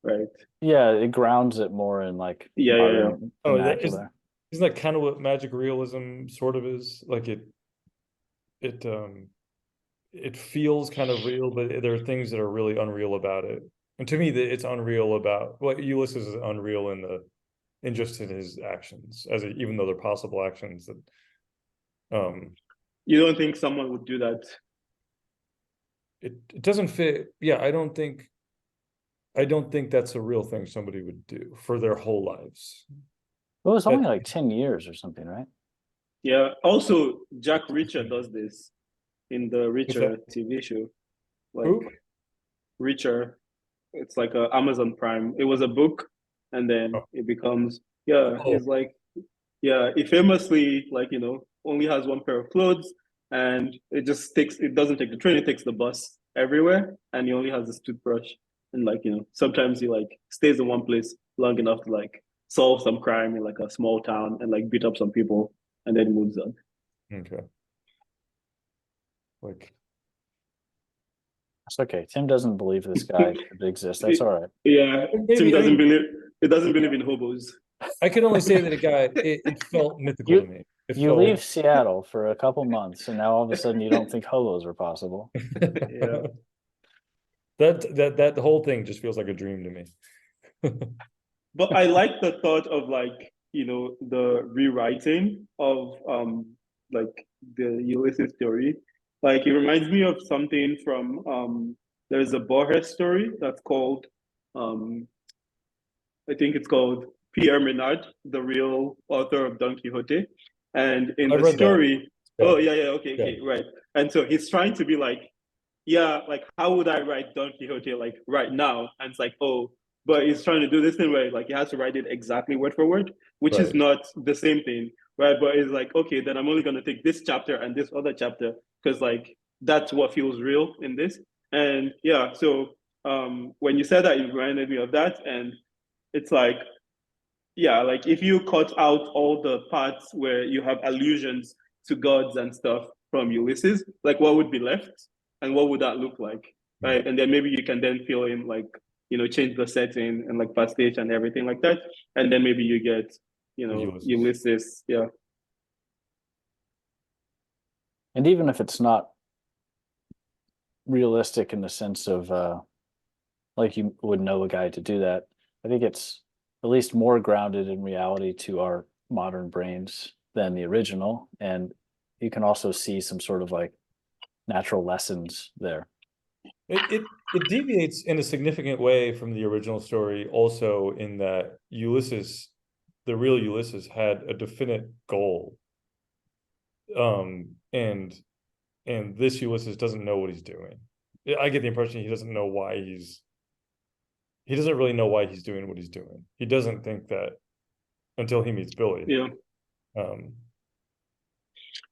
right? yeah, it grounds it more in like Yeah, yeah, yeah. modern Oh, vernacular. isn't that kind of what magic realism sort of is? Like it feels kind of real, but there are things that are really unreal about it. And to me, it's unreal about what Ulysses is unreal in just in his actions, even though they're possible actions that You don't think someone would do that? it doesn't fit. Yeah, I don't think that's a real thing somebody would do for their whole lives. It was only like 10 years or something, right? Yeah. Also, Jack Reacher does this in the Reacher that? TV show. Like Who? Reacher, it's like a Amazon Prime. It was a book, and then Oh. it becomes yeah. Oh. It's like yeah. He famously like you know only has one pair of clothes, and it just takes. It doesn't take the train. It takes the bus everywhere, and he only has a toothbrush. And like you know, sometimes he like stays in one place long enough to like solve some crime in like a small town and like beat up some people, and then moves on. Okay. Like It's okay. Tim doesn't believe this guy could exist. That's all right. Yeah, maybe, Tim I doesn't mean, believe. It doesn't believe in hobos. I can only say that a guy it felt mythical to me. It You felt leave Seattle for a couple months, and now all of a sudden you don't think hobos are possible. Yeah. That whole thing just feels like a dream to me. But I like the thought of like, you know, the rewriting of like the Ulysses story. Like it reminds me of something from there's a Borges story that's called I think it's called Pierre Menard, the real author of Don Quixote. And in I the read that. story, Yeah. oh yeah, okay, right. And so he's trying to be like, yeah, like how would I write Don Quixote like right now? And it's like, oh, but he's trying to do this thing where like he has to write it exactly word for word, which is Right. not the same thing, right? But it's like, okay, then I'm only gonna take this chapter and this other chapter because like that's what feels real in this. And yeah, so when you said that, it reminded me of that, and it's like yeah, like if you cut out all the parts where you have allusions to gods and stuff from Ulysses, like what would be left and what would that look like? Right. And then maybe you can then fill in like, you know, change the setting and like past stage and everything like that. And then maybe you get, you know, Ulysses. Yeah. And even if it's not realistic in the sense of like you would know a guy to do that, I think it's at least more grounded in reality to our modern brains than the original. And you can also see some sort of like natural lessons there. It deviates in a significant way from the original story also in that Ulysses, the real Ulysses, had a definite goal. And this Ulysses doesn't know what he's doing. I get the impression he doesn't know why he doesn't really know why he's doing what he's doing. He doesn't think that until he meets Billy. Yeah.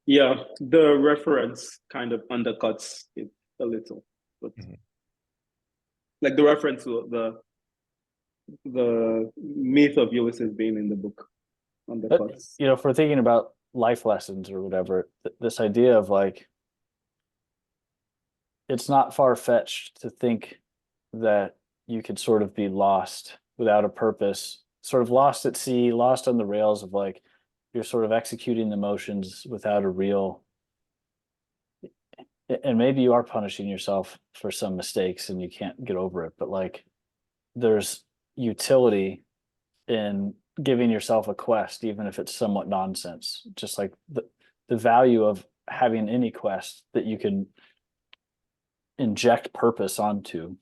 Yeah, the reference kind of undercuts it a little, but like the reference to the myth of Ulysses being in the book undercuts. But, you know, if we're thinking about life lessons or whatever, this idea of like it's not far-fetched to think that you could sort of be lost without a purpose, sort of lost at sea, lost on the rails of like you're sort of executing the motions without a real, and maybe you are punishing yourself for some mistakes and you can't get over it, but like there's utility in giving yourself a quest, even if it's somewhat nonsense. Just like the value of having any quest that you can inject purpose onto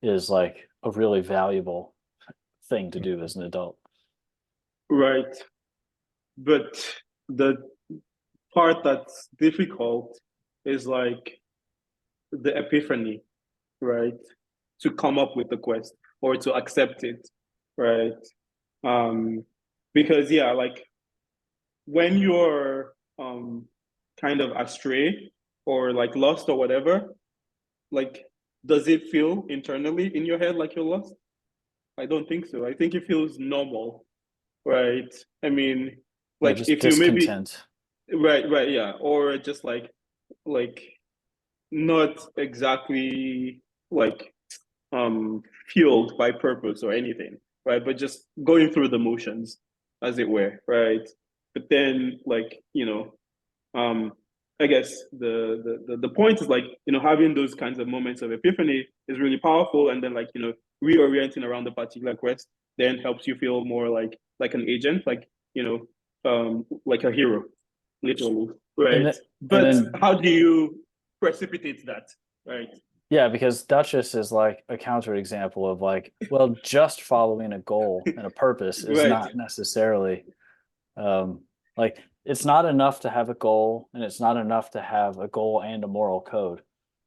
is like a really valuable thing to do as an adult. Right. But the part that's difficult is like the epiphany, right? To come up with the quest or to accept it, right? Because yeah, like when you're kind of astray or like lost or whatever, like does it feel internally in your head like you're lost? I don't think so. I think it feels normal, right? I mean, Yeah, like just if you maybe discontent. right, yeah, or just like not exactly like fueled by purpose or anything, right? But just going through the motions, as it were, right? But then, like I guess the point is like having those kinds of moments of epiphany is really powerful, and then like reorienting around the particular quest then helps you feel more like an agent, like like a hero, literally, And right? then, and But then how do you precipitate that, right? yeah, because Duchess is like a counterexample of like, well, just following a goal and a purpose is Right, not necessarily like it's not enough to have a goal and it's not enough to have a goal and a moral code.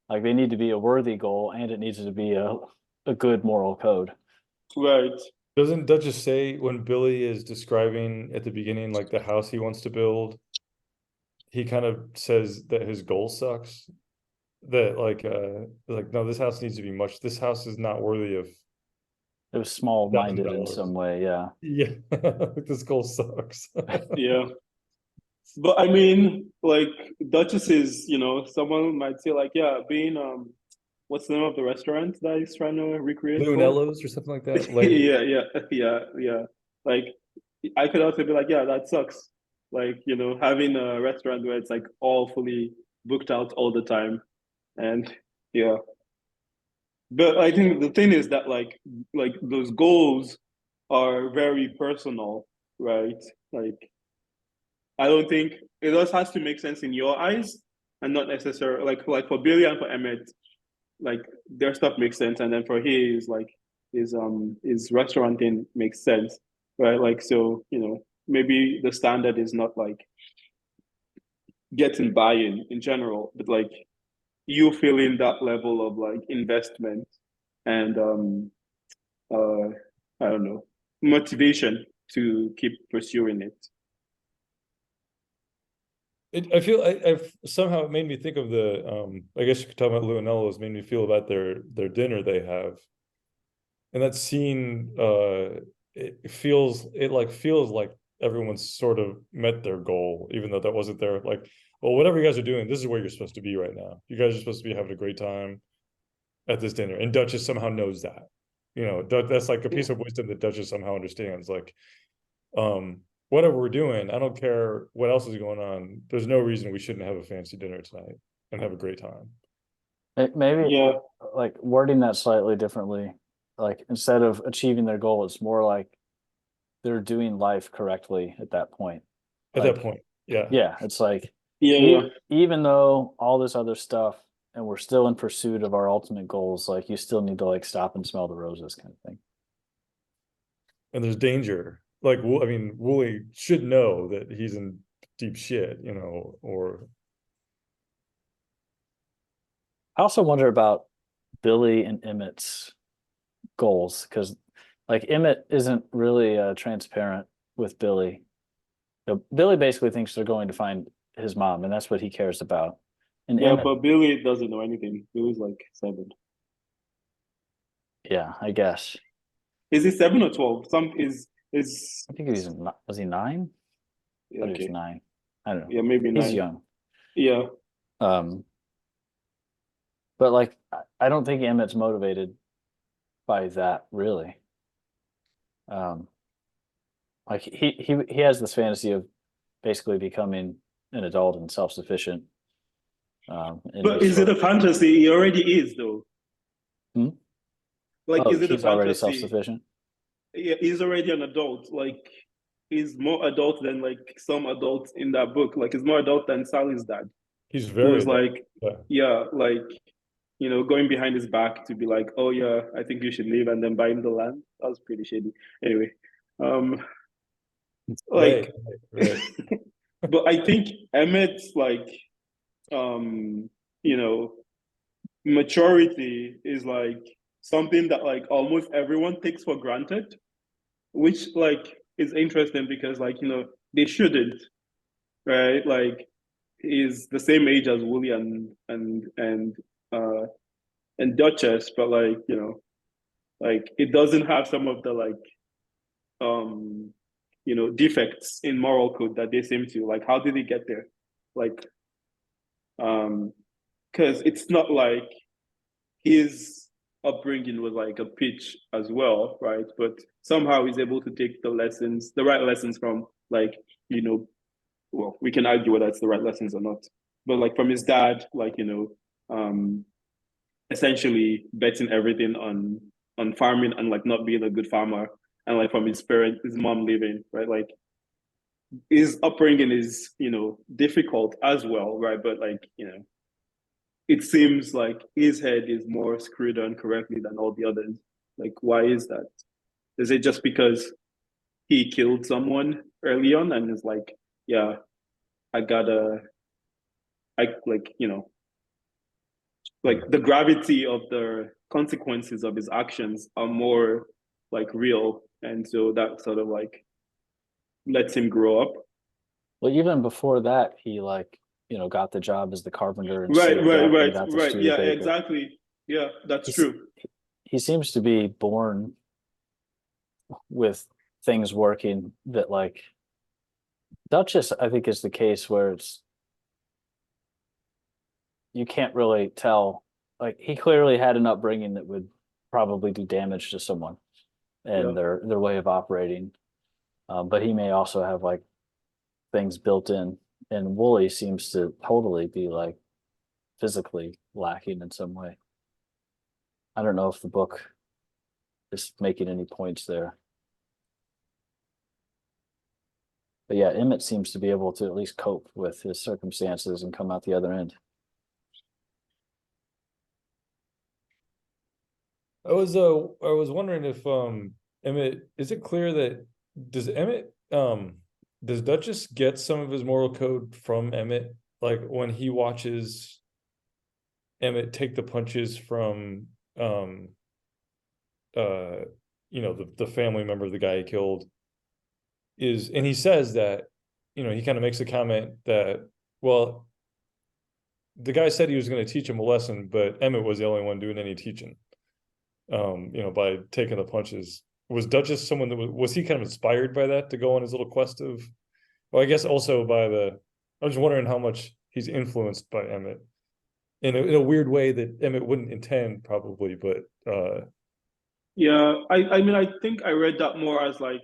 Like they need to be a worthy goal and it needs to be a good moral code. right. Doesn't Duchess say when Billy is describing at the beginning, like the house he wants to build, he kind of says that his goal sucks? That like no, this house needs to be much. This house is not worthy of It was small-minded in $1,000. some way, yeah. Yeah, this goal sucks. Yeah. But I mean, like Duchess is, someone might say like, yeah, being what's the name of the restaurant that he's trying to recreate for? Lunello's or something like that. Like, Yeah. Like I could also be like, yeah, that sucks. Like, having a restaurant where it's like all fully booked out all the time. And yeah. But I think the thing is that like those goals are very personal, right? Like I don't think it just has to make sense in your eyes and not necessarily like for Billy and for Emmett, like their stuff makes sense, and then for his like his restaurant thing makes sense, right? Like so, maybe the standard is not like getting buy-in in general, but like you feeling that level of like investment and uh I don't know, motivation to keep pursuing it. I feel I've somehow it made me think of the I guess you could talk about Lunello's, made me feel about their dinner they have. And that scene it feels like everyone's sort of met their goal, even though that wasn't their like, well, whatever you guys are doing, this is where you're supposed to be right now. You guys are supposed to be having a great time at this dinner. And Duchess somehow knows that. That's like a piece of wisdom that Duchess somehow understands. Like, whatever we're doing, I don't care what else is going on. There's no reason we shouldn't have a fancy dinner tonight and have a great time. Maybe Yeah, like wording that slightly differently. Like instead of achieving their goal, it's more like they're doing life correctly at that point. At that Like, point, yeah. yeah, it's like yeah. even though all this other stuff and we're still in pursuit of our ultimate goals, like you still need to like stop and smell the roses kind of thing. And there's danger. Like, I mean, Wooly should know that he's in deep shit, or I also wonder about Billy and Emmett's goals because like Emmett isn't really transparent with Billy. Billy basically thinks they're going to find his mom, and that's what he cares about. And Yeah, Emmett, but Billy doesn't know anything. Billy's like 7. yeah, I guess. Is he 7 or 12? Some is I think was he 9? I thought he was okay. 9. I don't know. Yeah, maybe He's 9. young. Yeah, Um, But like, I don't think Emmett's motivated by that really. Like he has this fantasy of basically becoming an adult and self-sufficient. And But he's is it a fantasy? He already is though. Hmm? Like, Oh, is it a he's already fantasy? self-sufficient. Yeah, he's already an adult. Like, he's more adult than like some adults in that book. Like, he's more adult than Sally's dad, He's who very was adult. like, Yeah. yeah, like, you know, going behind his back to be like, oh yeah, I think you should leave, and then buy him the land. That was pretty shady. Anyway, um, Right, like, right. but I think Emmett's like, um, you know, maturity is like something that like almost everyone takes for granted, which like is interesting because like, you know, they shouldn't, right? Like, he's the same age as Wooly uh and Duchess, but like, you know, like it doesn't have some of the like um you know, defects in moral code that they seem to. Like, how did he get there? Like, because it's not like his upbringing was like a pitch as well, right? But somehow he's able to take the right lessons from like, you know, well, we can argue whether it's the right lessons or not, but like from his dad, like, you know, essentially betting everything on farming and like not being a good farmer, and like from his parent, his mom leaving, right? Like, his upbringing is, you know, difficult as well, right? But like, you know, it seems like his head is more screwed on correctly than all the others. Like, why is that? Is it just because he killed someone early on and is like, yeah, I gotta, I like, you know, like the gravity of the consequences of his actions are more like real, and so that sort of like lets him grow up. Well, even before that, he like, got the job as the carpenter and Right, saved right, up and right, got the right. Yeah, Studebaker. exactly. Yeah, that's He's true. he seems to be born with things working that like Duchess, I think, is the case where it's you can't really tell. Like he clearly had an upbringing that would probably do damage to someone Yeah. and their way of operating. But he may also have like things built in. And Wooly seems to totally be like physically lacking in some way. I don't know if the book is making any points there. But yeah, Emmett seems to be able to at least cope with his circumstances and come out the other end. I was wondering if Emmett, is it clear that does Emmett does Duchess get some of his moral code from Emmett? Like when he watches Emmett take the punches from the family member of the guy he killed, and he says that, he kind of makes a comment that, well, the guy said he was going to teach him a lesson, but Emmett was the only one doing any teaching. By taking the punches. Was Duchess someone that was he kind of inspired by that to go on his little quest of? Well, I guess also I was wondering how much he's influenced by Emmett in a weird way that Emmett wouldn't intend, probably, but Yeah, I mean, I think I read that more as like,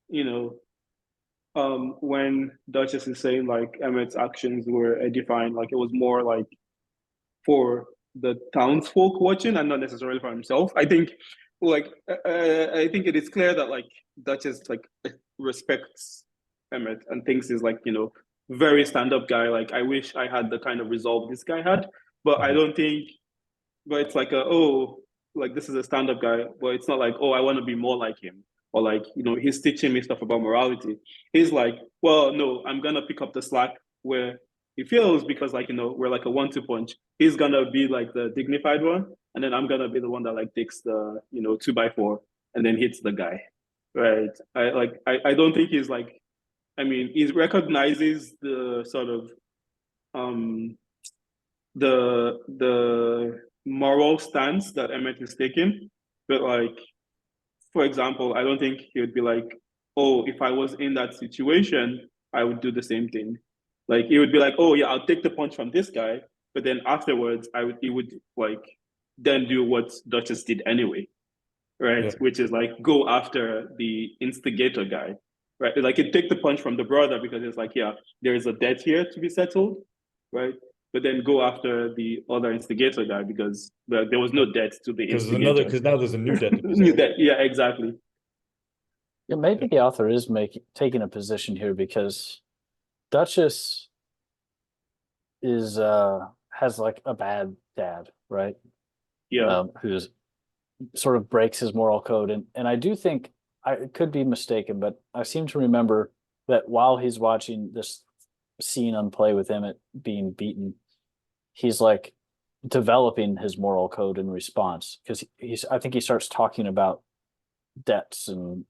you know, when Duchess is saying like Emmett's actions were edifying, like it was more like for the townsfolk watching and not necessarily for himself. I think, like, I think it is clear that like Duchess like respects Emmett and thinks he's like, you know, very stand-up guy. Like, I wish I had the kind of resolve this guy had, but I don't think. But it's like like this is a stand-up guy, but it's not like, oh, I want to be more like him, or like, you know, he's teaching me stuff about morality. He's like, well, no, I'm gonna pick up the slack where he feels, because like, you know, we're like a 1-2 punch. He's gonna be like the dignified one, and then I'm gonna be the one that like takes the, you know, 2x4 and then hits the guy. Right. I don't think he's like, I mean, he recognizes the sort of um the moral stance that Emmett is taking. But like, for example, I don't think he would be like, oh, if I was in that situation, I would do the same thing. Like, he would be like, oh yeah, I'll take the punch from this guy, but then afterwards, he would like then do what Duchess did anyway, right? Yeah. Which is like go after the instigator guy, right? Like it take the punch from the brother because it's like, yeah, there is a debt here to be settled, right? But then go after the other instigator guy because there was no debt to the instigator. Because now there's a new debt to be New settled. debt, yeah, exactly. Yeah, maybe the author is taking a position here because Duchess is has like a bad dad, right? Yeah, Who's sort of breaks his moral code, and I do think I could be mistaken, but I seem to remember that while he's watching this scene unplay with Emmett being beaten, he's like developing his moral code in response because I think he starts talking about debts and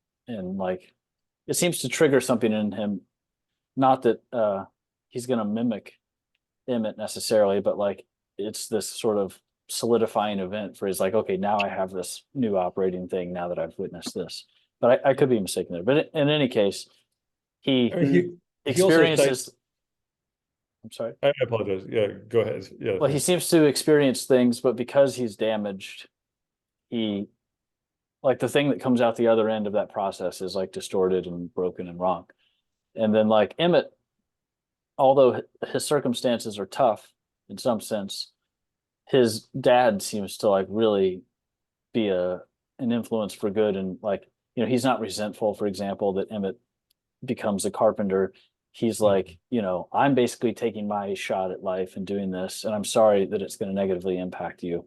like it seems to trigger something in him. Not that he's going to mimic Emmett necessarily, but like it's this sort of solidifying event for his like, okay, now I have this new operating thing now that I've witnessed this. But I could be mistaken there. But in any case, he I mean, he also experiences. I'm sorry. I apologize. Yeah, go ahead. Yeah. Well, he seems to experience things, but because he's damaged, he like the thing that comes out the other end of that process is like distorted and broken and wrong. And then like Emmett, although his circumstances are tough in some sense, his dad seems to like really be an influence for good. And like, you know, he's not resentful, for example, that Emmett becomes a carpenter. He's like, you know, I'm basically taking my shot at life and doing this, and I'm sorry that it's going to negatively impact you.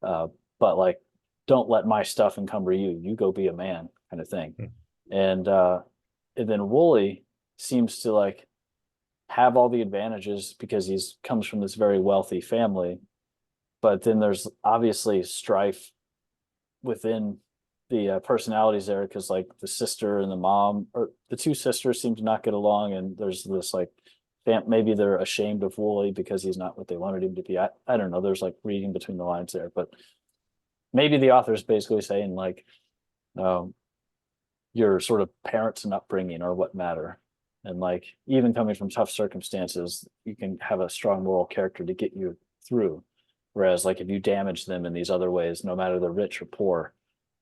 But like, don't let my stuff encumber you. You go be a man, kind of thing. And then Woolley seems to like have all the advantages because he's comes from this very wealthy family, but then there's obviously strife within the personalities there because like the sister and the mom or the two sisters seem to not get along, and there's this like maybe they're ashamed of Woolley because he's not what they wanted him to be. I don't know, there's like reading between the lines there, but maybe the author is basically saying like your sort of parents and upbringing are what matter, and like even coming from tough circumstances you can have a strong moral character to get you through, whereas like if you damage them in these other ways, no matter they're rich or poor,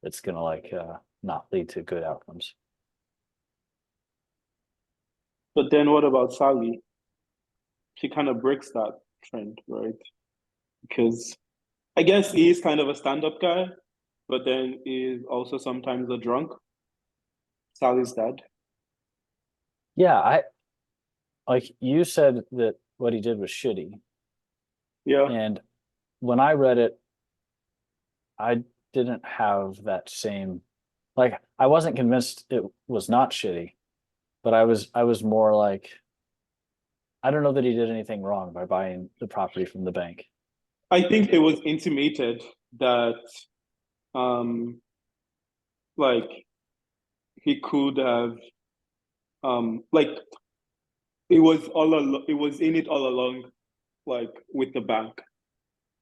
it's gonna like not lead to good outcomes. but then what about Sally? She kind of breaks that trend, right? Because I guess he is kind of a stand-up guy, but then is also sometimes a drunk. Sally's dad. Yeah, I like you said that what he did was shitty, Yeah, and when I read it, I didn't have that same like I wasn't convinced it was not shitty, but I was more like I don't know that he did anything wrong by buying the property from the bank. I think it was intimated that, like he could have, like it was it was in it all along, like with the bank,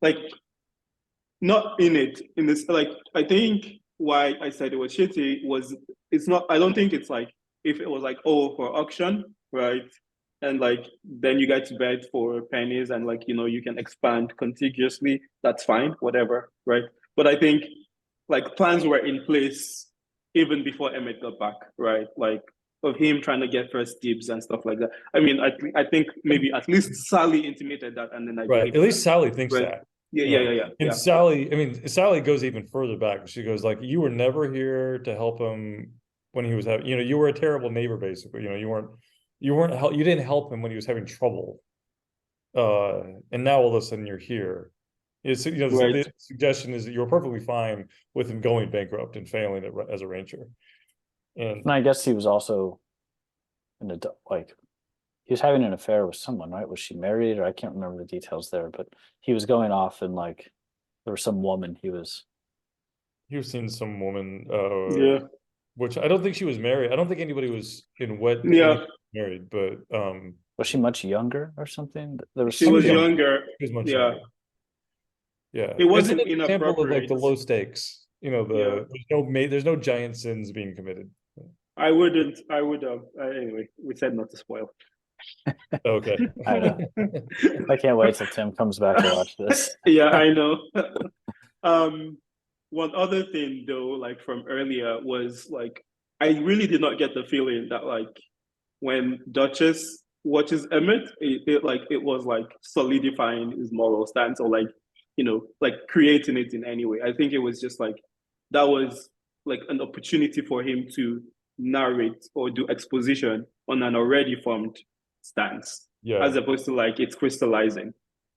like not in it in this. Like I think why I said it was shitty was it's not. I don't think it's like if it was like oh for auction, right? And like then you get to bed for pennies and like you know you can expand contiguously, that's fine, whatever, right? But I think like plans were in place even before Emmett got back, right? Like of him trying to get first dibs and stuff like that. I mean, I think maybe at least Sally intimated that, and then I Right. believe At least that. Sally thinks Right. that. Yeah. And Sally, I mean, Sally goes even further back. She goes like, "You were never here to help him when he was having, you know, you were a terrible neighbor, basically. You know, you didn't help him when he was having trouble. And now all of a sudden you're here. It's, you know, Right. the suggestion is that you're perfectly fine with him going bankrupt and failing as a rancher. And I guess he was also an adult, like he was having an affair with someone, right? Was she married, or I can't remember the details there, but he was going off and like there was some woman he was seeing some woman, Yeah. which I don't think she was married. I don't think anybody was in wed Yeah. married, but was she much younger or something? There was She was something. younger. she was much Yeah. younger. Yeah, It wasn't it's an example of like the inappropriate. low stakes. You know, there's no giant sins being committed. I would have. Anyway, we said not to spoil. Okay. I know. I can't wait till Tim comes back to watch this. Yeah, I know. One other thing though, like from earlier, was like I really did not get the feeling that like when Duchess watches Emmett, it was like solidifying his moral stance or like, like creating it in any way. I think it was just like that was like an opportunity for him to narrate or do exposition on an already formed stance, Yeah. as opposed to like it's crystallizing.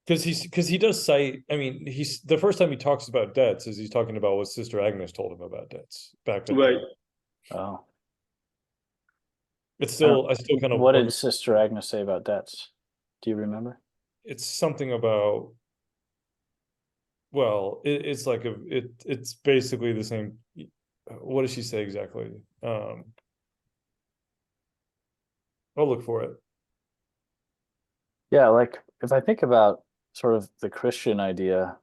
Because he does cite, I mean, he's the first time he talks about debts is he's talking about what Sister Agnes told him about debts back then. Right. Oh, It's still, I still kind of what did wonder- Sister Agnes say about debts? Do you remember? it's something about, well, it's like it's basically the same. What does she say exactly? I'll look for it. Yeah, like if I think about sort of the Christian idea,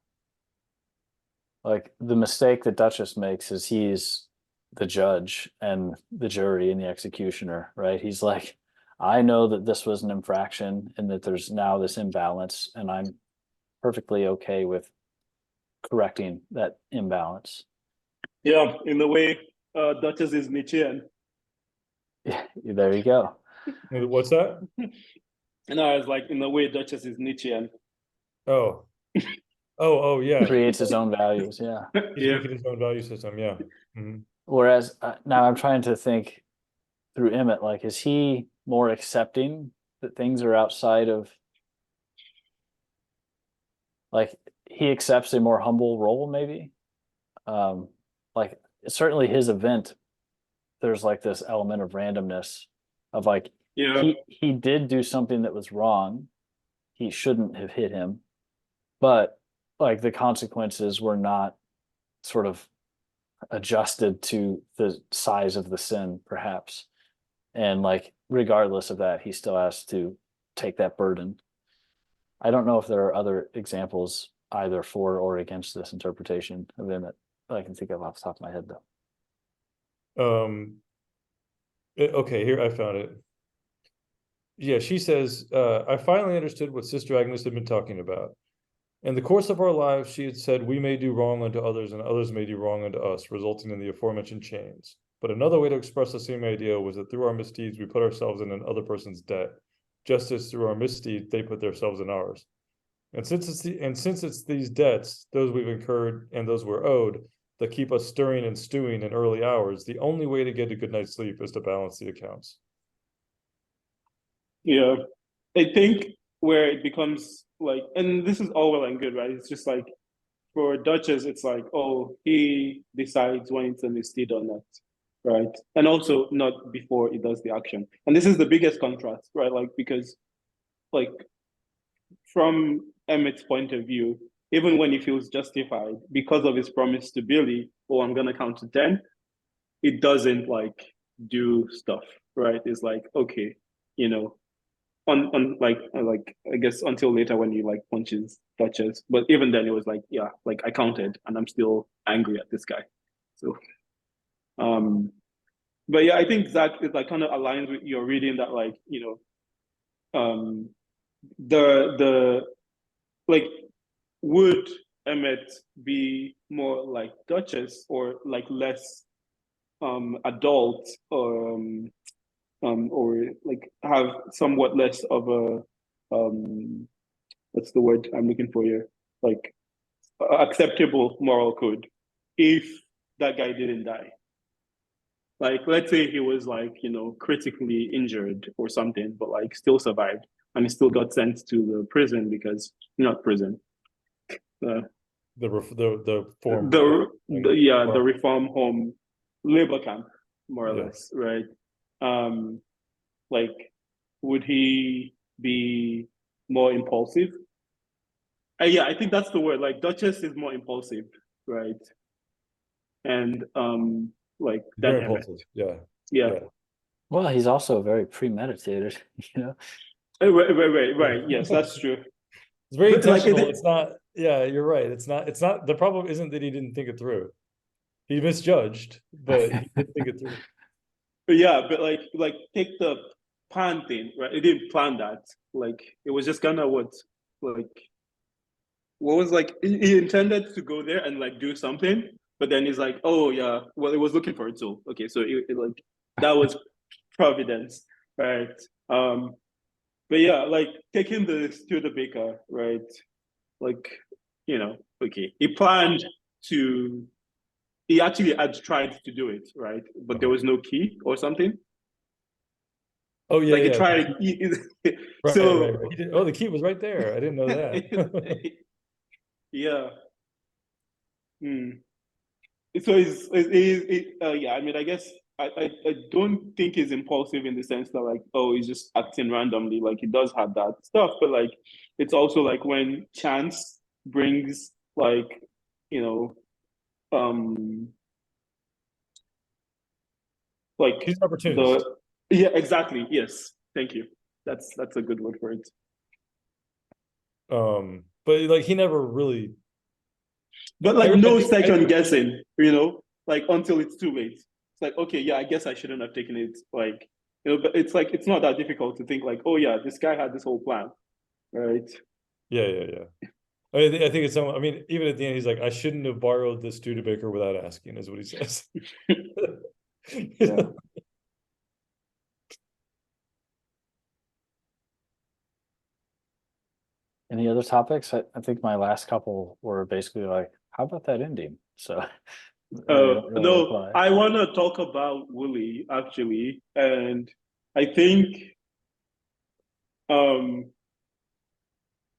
like the mistake that Duchess makes is he's the judge and the jury and the executioner, right? He's like, I know that this was an infraction and that there's now this imbalance, and I'm perfectly okay with correcting that imbalance. Yeah, in the way Duchess is Nietzschean. Yeah, there you go. What's that? And I was like, in the way Duchess is Nietzschean. Oh, oh, yeah. Creates his own values. Yeah. He's Yeah. making his own value system. Yeah. Mhm. Whereas now I'm trying to think through Emmett, like, is he more accepting that things are outside of, like, he accepts a more humble role, maybe? Like, certainly his event, there's like this element of randomness of like, Yeah. he did do something that was wrong. He shouldn't have hit him, but like the consequences were not sort of adjusted to the size of the sin, perhaps. And like, regardless of that, he still has to take that burden. I don't know if there are other examples either for or against this interpretation of Emmett that I can think of off the top of my head, though. Okay, here I found it. Yeah, she says, I finally understood what Sister Agnes had been talking about. In the course of our lives, she had said, we may do wrong unto others and others may do wrong unto us, resulting in the aforementioned chains. But another way to express the same idea was that through our misdeeds, we put ourselves in another person's debt, just as through our misdeed, they put themselves in ours. And since it's these debts, those we've incurred and those we're owed, that keep us stirring and stewing in early hours, the only way to get a good night's sleep is to balance the accounts. Yeah. I think where it becomes like, and this is all well and good, right? It's just like for Duchess, it's like, oh, he decides when it's a misdeed or not, right? And also not before he does the action. And this is the biggest contrast, right? Like, because like from Emmett's point of view, even when he feels justified because of his promise to Billy, oh, I'm gonna count to 10, it doesn't like do stuff, right? It's like, okay, you know, on like I guess until later when he like punches Duchess, but even then it was like, yeah, like I counted and I'm still angry at this guy. So but yeah, I think Zach is like kind of aligns with your reading that like, the like would Emmett be more like Duchess or like less adult or like have somewhat less of a what's the word I'm looking for here? Like acceptable moral code if that guy didn't die. Like, let's say he was like, critically injured or something, but like still survived and he still got sent to the prison because not prison. The form. The reform home labor camp, more or Yeah. less, right? Like, would he be more impulsive? Yeah, I think that's the word. Like, Duchess is more impulsive, right? And like Very than Emmett. impulsive. Yeah. Yeah. Well, he's also very premeditated, Right. Yes, that's true. It's very But, like, intentional. It's not, yeah, you're right. It's not, the problem isn't that he didn't think it through. He misjudged, but he didn't think it through. But yeah, but like take the pan thing, right? It didn't plan that. Like it was just kind of what was like he intended to go there and like do something, but then he's like, oh yeah, well, it was looking for it too. Okay, so like that was providence, right? But yeah, like taking the Studebaker, right? Like, okay, he actually had tried to do it, right? But there was no key or something. Oh yeah, Like he yeah. tried. Right, So right, right. Oh, the key was right there. I didn't know that. yeah. Hmm. So yeah. I mean, I guess I don't think he's impulsive in the sense that like, oh, he's just acting randomly. Like he does have that stuff, but like it's also like when chance brings like, you know, like He's an opportunist. yeah, exactly. Yes. Thank you. That's a good word for it. But like he never really. But I like no think second guessing, like until it's too late. It's like, okay, yeah, I guess I shouldn't have taken it. Like, but it's like it's not that difficult to think like, oh yeah, this guy had this whole plan, right? Yeah, yeah, yeah. I think it's I mean, even at the end, he's like, I shouldn't have borrowed this Studebaker without asking, is what he says. Yeah. Any other topics? I think my last couple were basically like, how about that ending? So they don't really No, apply. I want to talk about Wooly actually, and I think, um,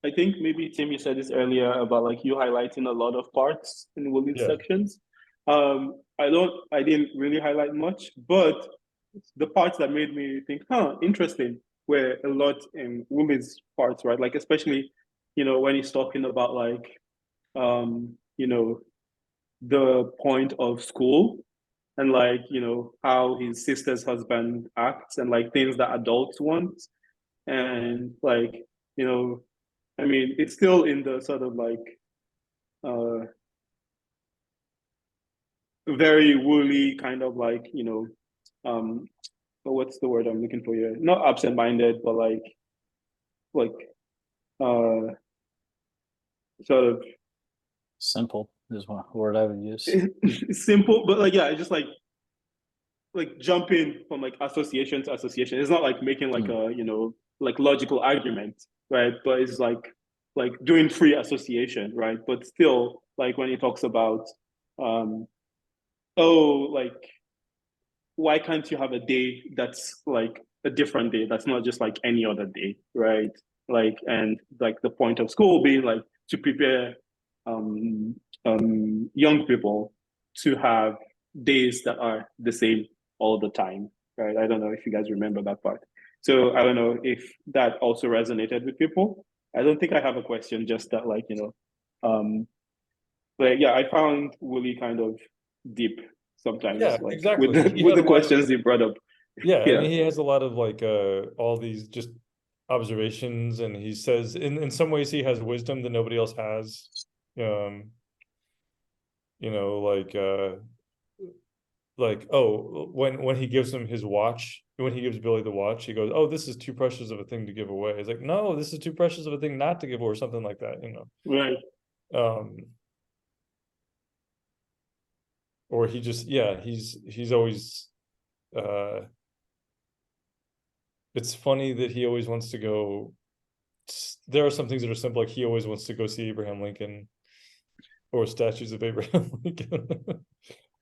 I think maybe Tim, you said this earlier about like you highlighting a lot of parts in Wooly's Yeah. sections. I didn't really highlight much, but the parts that made me think, huh, interesting, were a lot in Wooly's parts, right? Like especially, when he's talking about like, the point of school and like, how his sister's husband acts and like things that adults want. And like, I mean, it's still in the sort of like uh very woolly kind of like, what's the word I'm looking for here? Not absent-minded, but like uh sort of Simple is one word I would use. simple, but like yeah, just like jumping from like association to association. It's not like making like a, like logical argument, right? But it's like doing free association, right? But still, like when he talks about oh, like why can't you have a day that's like a different day that's not just like any other day, right? Like, and like the point of school being like to prepare young people to have days that are the same all the time, right? I don't know if you guys remember that part. So I don't know if that also resonated with people. I don't think I have a question, just that like, but yeah, I found Wooly kind of deep sometimes, Yeah, like exactly. He with has the a lot of, questions he brought up. yeah, I Yeah. mean, he has a lot of like all these just observations, and he says in some ways he has wisdom that nobody else has. Um, like oh, when he gives him his watch, when he gives Billy the watch, he goes, oh, this is too precious of a thing to give away. It's like, no, this is too precious of a thing not to give away, or something like that, Right. Or he just, yeah, he's always it's funny that he always wants to go. There are some things that are simple, like he always wants to go see Abraham Lincoln or statues of Abraham Lincoln.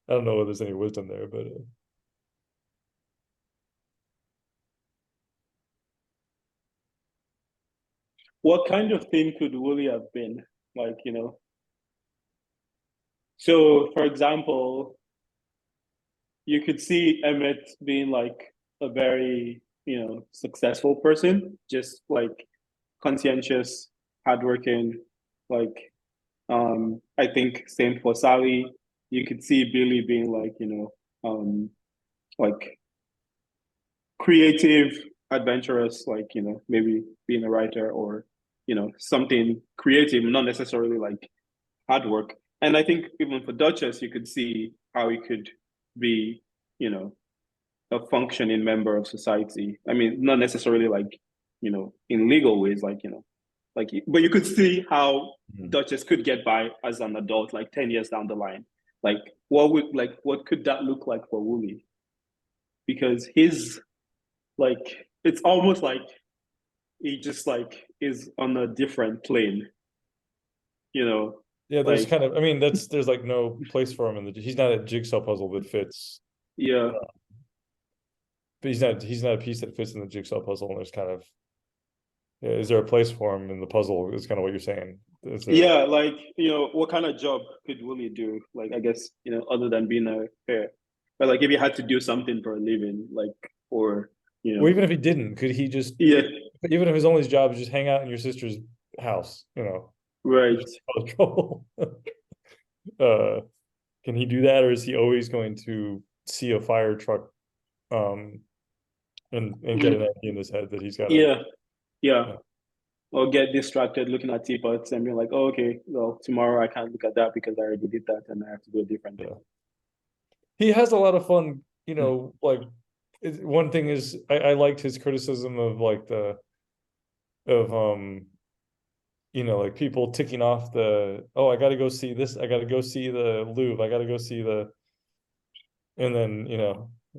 I don't know if there's any wisdom there, but What kind of thing could Wooly have been? Like, so for example, you could see Emmett being like a very, successful person, just like conscientious, hardworking, like I think same for Sally. You could see Billy being like, like creative, adventurous, like, maybe being a writer or, something creative, not necessarily like hard work. And I think even for Duchess, you could see how it could be, you know, a functioning member of society. I mean, not necessarily like, in legal ways, like, like, but you could see how Mhm. Duchess could get by as an adult, like 10 years down the line. Like, what could that look like for Wooly? Because he's like, it's almost like he just like is on a different plane, you know, Yeah, there's like, kind of, I mean, there's like no place for him in the, he's not a jigsaw puzzle that fits, yeah, but he's not a piece that fits in the jigsaw puzzle. And there's kind of, yeah, is there a place for him in the puzzle? Is kind of what you're saying. Is there, yeah, like, what kind of job could Willie do? Like, I guess, other than being a fair, but like if you had to do something for a living, like, or, or even if he didn't, could he just, yeah, even if his only job is just hang out in your sister's house, right. just cause trouble. uh, can he do that, or is he always going to see a fire truck, um, and get an idea in his head that he's got to, Yeah, yeah. Or get distracted looking at teapots and being like, oh, okay, well, tomorrow I can't look at that because I already did that and I have to do a different thing. yeah. He has a lot of fun, like one thing is I liked his criticism of like of like people ticking off I gotta go see this, I gotta go see the Louvre, I gotta go see and then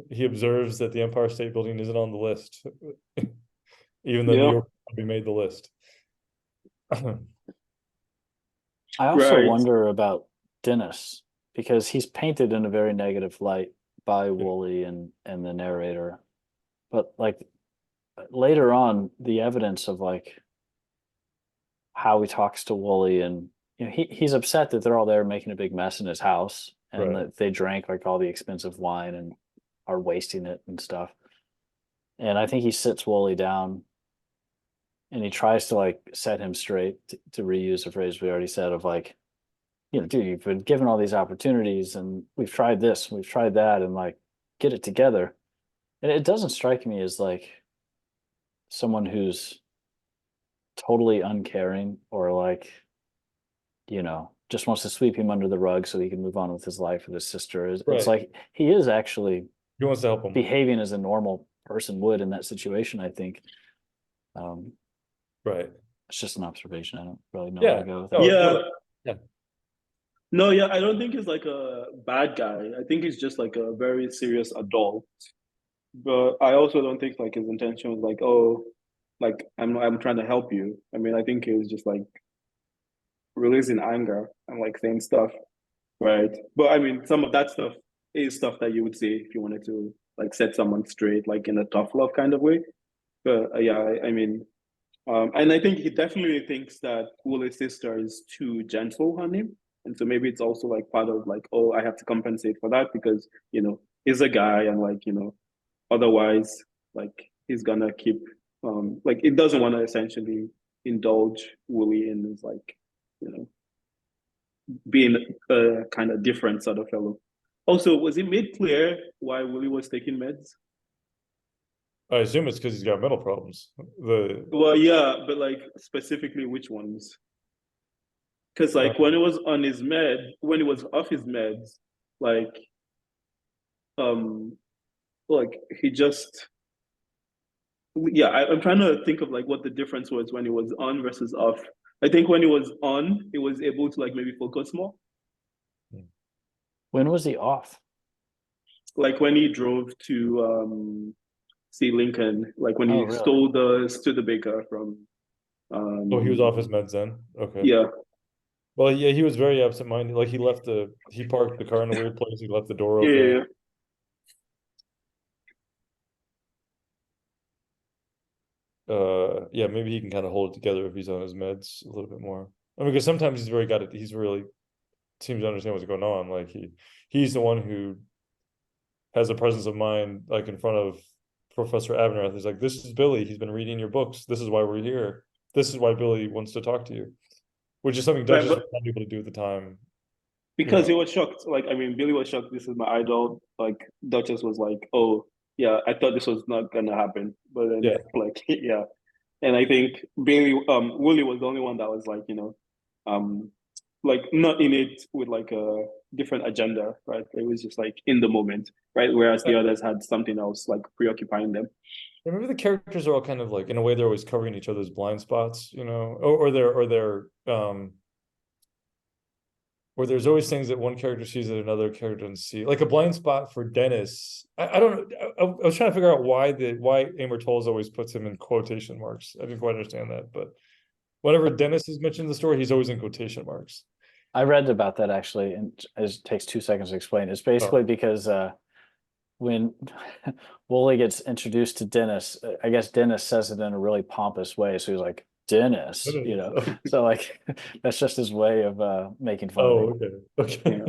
he observes that the Empire State Building isn't on the list, even though New Yeah, York probably made the list. I also right. wonder about Dennis because he's painted in a very negative light by Wooly and the narrator. But like later on, the evidence of like how he talks to Wooly and he's upset that they're all there making a big mess in his house and Right. that they drank like all the expensive wine and are wasting it and stuff. And I think he sits Wooly down and he tries to like set him straight to reuse a phrase we already said of like, dude, you've been given all these opportunities and we've tried this, we've tried that, and like get it together. And it doesn't strike me as like someone who's totally uncaring or like, just wants to sweep him under the rug so he can move on with his life with his sister. It's Right. like he is actually He wants to help him. behaving as a normal person would in that situation, I think. Right. It's just an observation. I don't really know where Yeah. to go with No, it. Yeah. no, yeah. No, yeah, I don't think he's like a bad guy. I think he's just like a very serious adult. But I also don't think like his intention was like, oh, like I'm trying to help you. I mean, I think he was just like releasing anger and like saying stuff, right? But I mean, some of that stuff is stuff that you would say if you wanted to like set someone straight, like in a tough love kind of way. But yeah, I mean, and I think he definitely thinks that Woolie's sister is too gentle on him. And so maybe it's also like part of like, oh, I have to compensate for that because, he's a guy and like, otherwise like he's gonna keep like it doesn't want to essentially indulge Woolie in his like, you know, being a kind of different sort of fellow. Also, was it made clear why Woolie was taking meds? I assume it's because he's got mental problems. Well, yeah, but like specifically which ones? Because like when it was on his when he was off his meds, like um like he just yeah, I'm trying to think of like what the difference was when he was on versus off. I think when he was on, he was able to like maybe focus more. When was he off? Like when he drove to see Lincoln, like when Oh, he really? stole the Studebaker from Oh, he was off his meds then? Okay. yeah. Well, yeah, he was very absent-minded. Like he parked the car in a weird place. He left the door open. Yeah. Yeah, maybe he can kind of hold it together if he's on his meds a little bit more. I mean, because sometimes he's very got it. He's really seems to understand what's going on. Like he's the one who has a presence of mind, like in front of Professor Abner. He's like, "This is Billy. He's been reading your books. This is why we're here. This is why Billy wants to talk to you," which is something Right, Duchess but was not able to do at the time. because he was shocked. Like, I mean, Billy was shocked. This is my idol. Like, Duchess was like, "Oh, yeah, I thought this was not gonna happen," but then, Yeah. like, yeah. And I think Willie was the only one that was like, like not in it with like different agenda, right? It was just like in the moment, right? Whereas the others had something else like preoccupying them. Maybe the characters are all kind of like, in a way, they're always covering each other's blind spots, you know, or there's always things that one character sees that another character doesn't see. Like a blind spot for Dennis. I don't know. I was trying to figure out why Amor Tolls always puts him in quotation marks. I didn't quite understand that, but whenever Dennis is mentioned in the story, he's always in quotation marks. I read about that actually, and it takes 2 seconds to explain. It's basically because when Wooly gets introduced to Dennis, I guess Dennis says it in a really pompous way. So he's like, Dennis, you know. So like that's just his way of making fun of Oh, him. okay.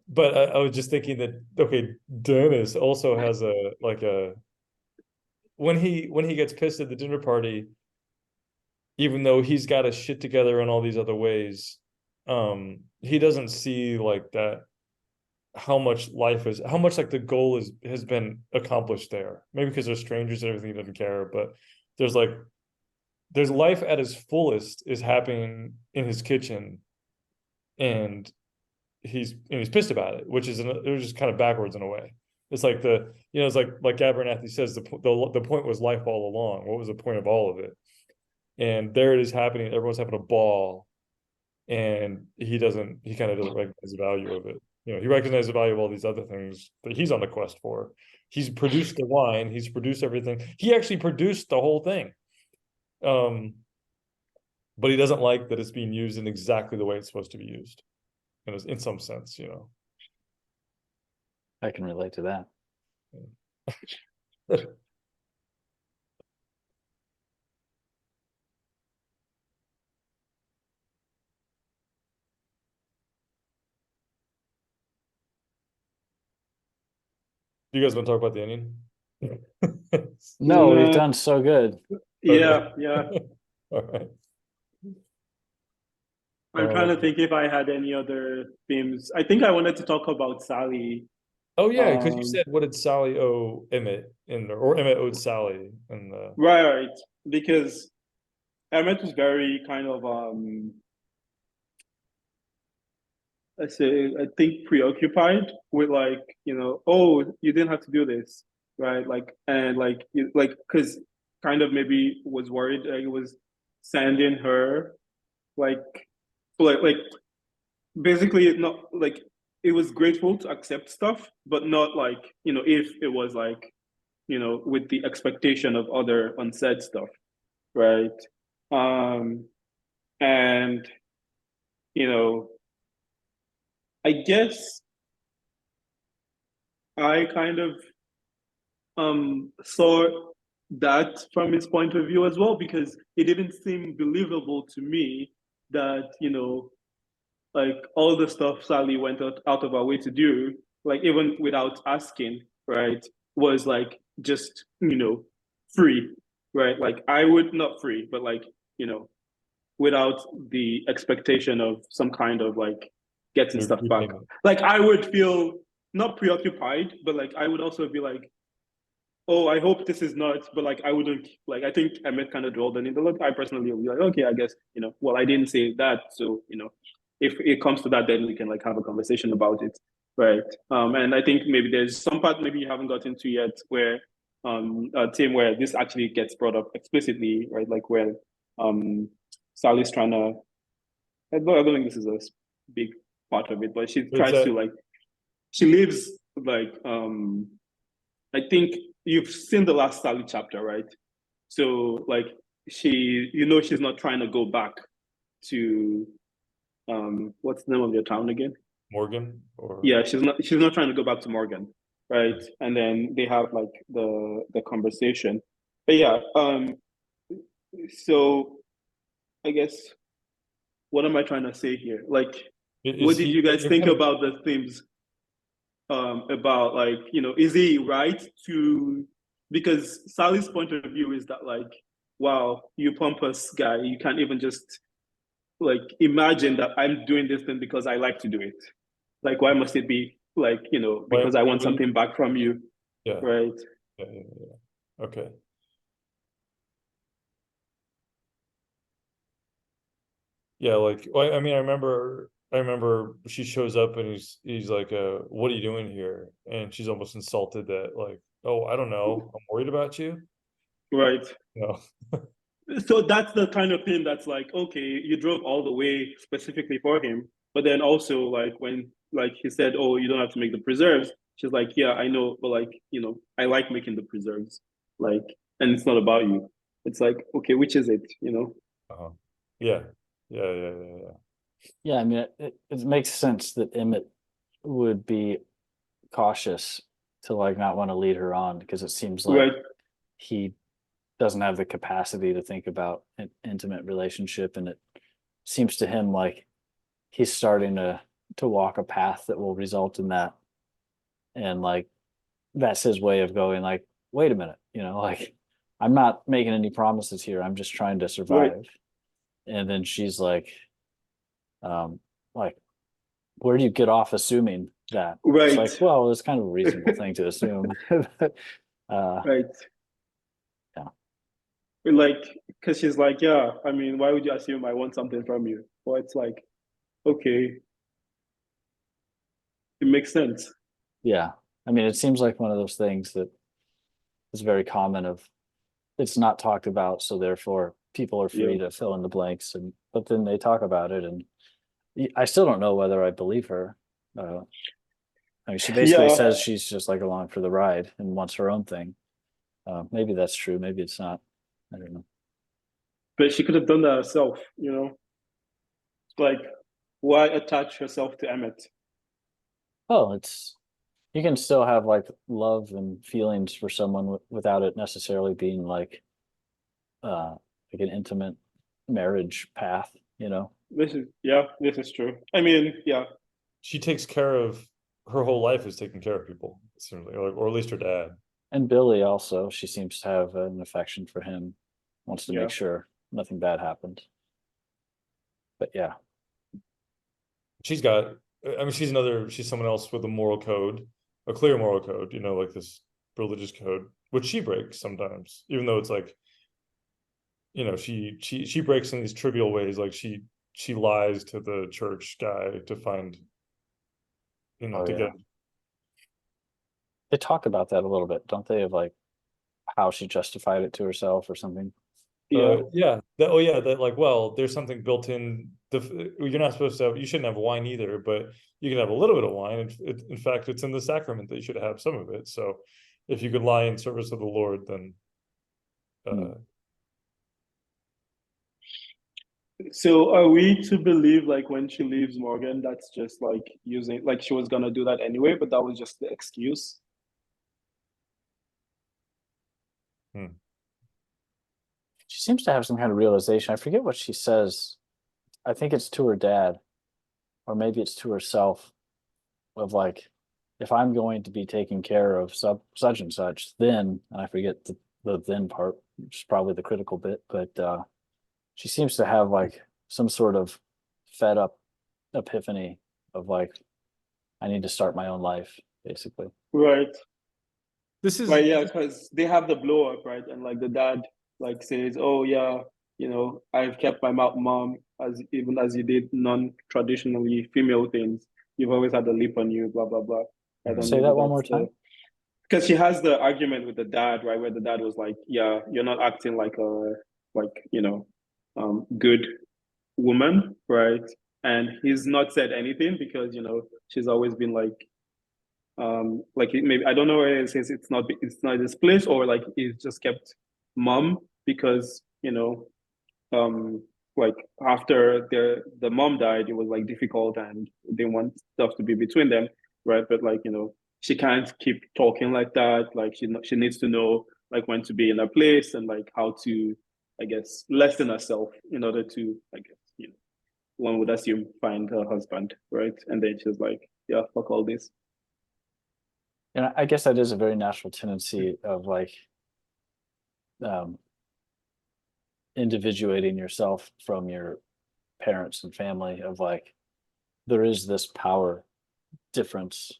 But I was just thinking that, okay, Dennis also has when he gets pissed at the dinner party, even though he's got his shit together in all these other ways, he doesn't see like that, how much like the goal has been accomplished there. Maybe because they're strangers and everything, he doesn't care, but there's life at its fullest is happening in his kitchen, and he's pissed about it, which is just kind of backwards in a way. It's like it's like Abernathy says, the point was life all along. What was the point of all of it? And there it is happening. Everyone's having a ball, and he kind of doesn't recognize the value of it. You know, he recognizes the value of all these other things that he's on the quest for. He's produced the wine. He's produced everything. He actually produced the whole thing. But he doesn't like that it's being used in exactly the way it's supposed to be used. In some sense, you know. I can relate to that. You guys want to talk about the ending? No, No. we've done so good. Yeah, Okay. yeah. All right. I'm trying to think if I had any other themes. I think I wanted to talk about Sally. Oh yeah, because you said, what did Sally owe Emmett or Emmett owed Sally in the Right, because Emmett was very kind of I think preoccupied with like, oh, you didn't have to do this, right? Like, and like because kind of maybe was worried it was sending her like basically not like, it was grateful to accept stuff, but not like, if it was like, with the expectation of other unsaid stuff, right? And I guess I kind of saw that from his point of view as well, because it didn't seem believable to me that, like all the stuff Sally went out of her way to do, like even without asking, right, was like just, free, right? Like I would not free, but like, without the expectation of some kind of like getting stuff back. Like I would feel not preoccupied, but like I would also be like, oh, I hope this is not, but like I wouldn't, like I think Emmett kind of dwelled on it a lot. I personally would be like, okay, I guess, well, I didn't say that, so if it comes to that, then we can like have a conversation about it, right? And I think maybe there's some part maybe you haven't gotten to yet where Tim, where this actually gets brought up explicitly, right? Like where Sally's trying to, I don't think this is a big part of it, but she tries to like, she lives like I think you've seen the last Sally chapter, right? So like she's not trying to go back to what's the name of your town again? Morgan? Or yeah, she's not trying to go back to Morgan, right? And then they have like the conversation. But yeah, so I guess what am I trying to say here? Like, what did you guys think about the themes? About like, is he right to, because Sally's point of view is that like, wow, you pompous guy, you can't even just like imagine that I'm doing this thing because I like to do it. Like, why must it be like, because I want something back from you? Yeah. Right. Yeah. Okay. Yeah, like, well, I mean, I remember she shows up and he's like, what are you doing here? And she's almost insulted that, like, oh, I don't know, I'm worried about you. Right. No. So that's the kind of thing that's like, okay, you drove all the way specifically for him, but then also like when like he said, oh, you don't have to make the preserves. She's like, yeah, I know, but like, I like making the preserves, like, and it's not about you. It's like, okay, which is it? Uh-huh. Yeah. Yeah. Yeah, I mean, it makes sense that Emmett would be cautious to like not want to lead her on because it seems like Right, he doesn't have the capacity to think about an intimate relationship, and it seems to him like he's starting to walk a path that will result in that, and like that's his way of going like, wait a minute, like I'm not making any promises here, I'm just trying to right, survive. And then she's um like, where do you get off assuming that? It's like, right, well, it's kind of a reasonable thing to assume. uh right. yeah. Like, because she's like, yeah, I mean, why would you assume I want something from you? Well, it's like, okay, it makes sense. Yeah, I mean, it seems like one of those things that is very common of, it's not talked about, so therefore people are Yeah, free to fill in the blanks, and but then they talk about it, and I still don't know whether I believe her. I mean, she basically yeah, says she's just like along for the ride and wants her own thing. Maybe that's true, maybe it's not. I don't know. but she could have done that herself. Like, why attach herself to Emmett? Oh, it's, you can still have like love and feelings for someone without it necessarily being uh like an intimate marriage path. This is true. I mean, yeah, She takes care of her whole life is taking care of people, certainly, or at least her dad. And Billy also, she seems to have an affection for him, wants to make yeah, sure nothing bad happened. But yeah, She's got, I mean, she's someone else with a moral code, a clear moral code, like this religious code, which she breaks sometimes, even though it's like, she breaks in these trivial ways, like she lies to the church guy to find, oh to get. yeah. They talk about that a little bit, don't they? Of like how she justified it to herself or something. yeah, Yeah. That, like, well, there's something built in you're not supposed to you shouldn't have wine either, but you can have a little bit of wine. In fact, it's in the sacrament that you should have some of it. So if you could lie in service of the Lord, then Hmm. So are we to believe like when she leaves Morgan, that's just like using like she was gonna do that anyway, but that was just the excuse? hmm. She seems to have some kind of realization. I forget what she says. I think it's to her dad, or maybe it's to herself, of like, if I'm going to be taking care of such and such, then, and I forget the then part, which is probably the critical bit, but she seems to have like some sort of fed up epiphany of like, I need to start my own life, basically. Right. This is Right, yeah, because they have the blow up, right? And like the dad like says, oh yeah, I've kept my mom as even as you did non-traditionally female things. You've always had the lip on you, blah blah blah. I don't Say maybe that one more that's the time. because she has the argument with the dad, right? Where the dad was like, yeah, you're not acting like a like, good woman, right? And he's not said anything because, she's always been like maybe I don't know where it says it's not his place or like he's just kept mom because um like after the mom died it was like difficult and they want stuff to be between them, right? But like she can't keep talking like that, like she needs to know like when to be in her place and like how to, I guess, lessen herself in order to, I guess, one would assume, find her husband, right? And then she's like, yeah, fuck all this. And I guess that is a very natural tendency of like um individuating yourself from your parents and family, of like, there is this power difference,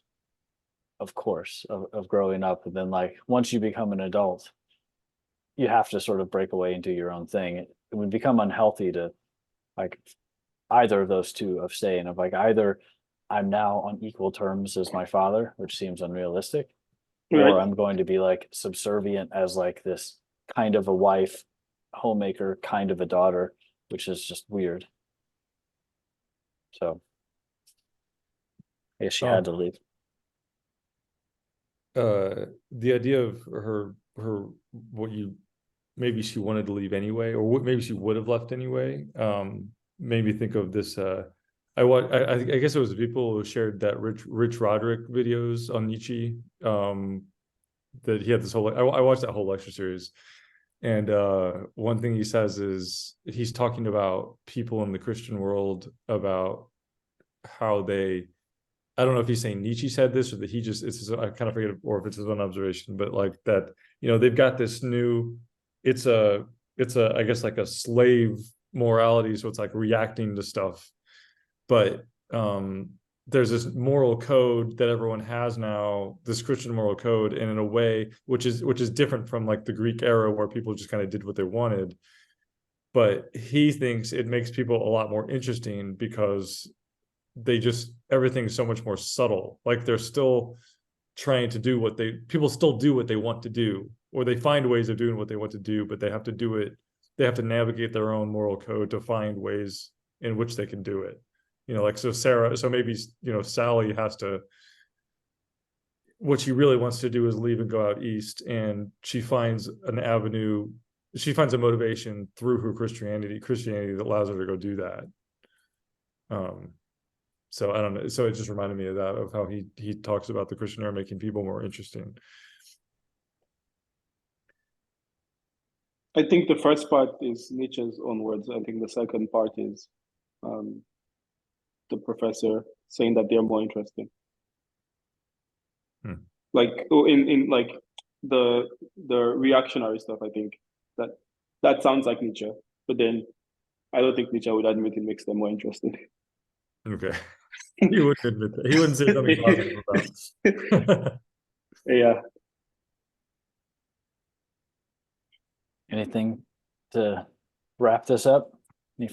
of course, of growing up, and then like once you become an adult, you have to sort of break away and do your own thing. It would become unhealthy to like either of those two of saying of like either I'm now on equal terms as my father, which seems unrealistic, or Right. I'm going to be like subservient as like this kind of a wife, homemaker, kind of a daughter, which is just weird. So I guess she had to leave. The idea of her what you maybe she wanted to leave anyway, or what maybe she would have left anyway, made me think of this. I guess it was the people who shared that Rich Roderick videos on Nietzsche. That he had this whole. I watched that whole lecture series, and one thing he says is he's talking about people in the Christian world, about how they. I don't know if he's saying Nietzsche said this or that he just, I kind of forget, or if it's his own observation, but like that, they've got this new, it's a, I guess like a slave morality. So it's like reacting to stuff, but there's this moral code that everyone has now, this Christian moral code, and in a way, which is different from like the Greek era where people just kind of did what they wanted. But he thinks it makes people a lot more interesting because everything's so much more subtle. Like they're still trying to do people still do what they want to do, or they find ways of doing what they want to do, but they have to do it. They have to navigate their own moral code to find ways in which they can do it. Like, so maybe, Sally has to, what she really wants to do is leave and go out east. And she finds an avenue, she finds a motivation through her Christianity that allows her to go do that. So I don't know. So it just reminded me of that, of how he talks about the Christian era making people more interesting. I think the first part is Nietzsche's own words. I think the second part is the professor saying that they're more interesting. Like in like the reactionary stuff, I think that sounds like Nietzsche, but then I don't think Nietzsche would admit it makes them more interesting. Okay. He wouldn't admit that. He wouldn't say something positive about. Yeah. Anything to wrap this up? Any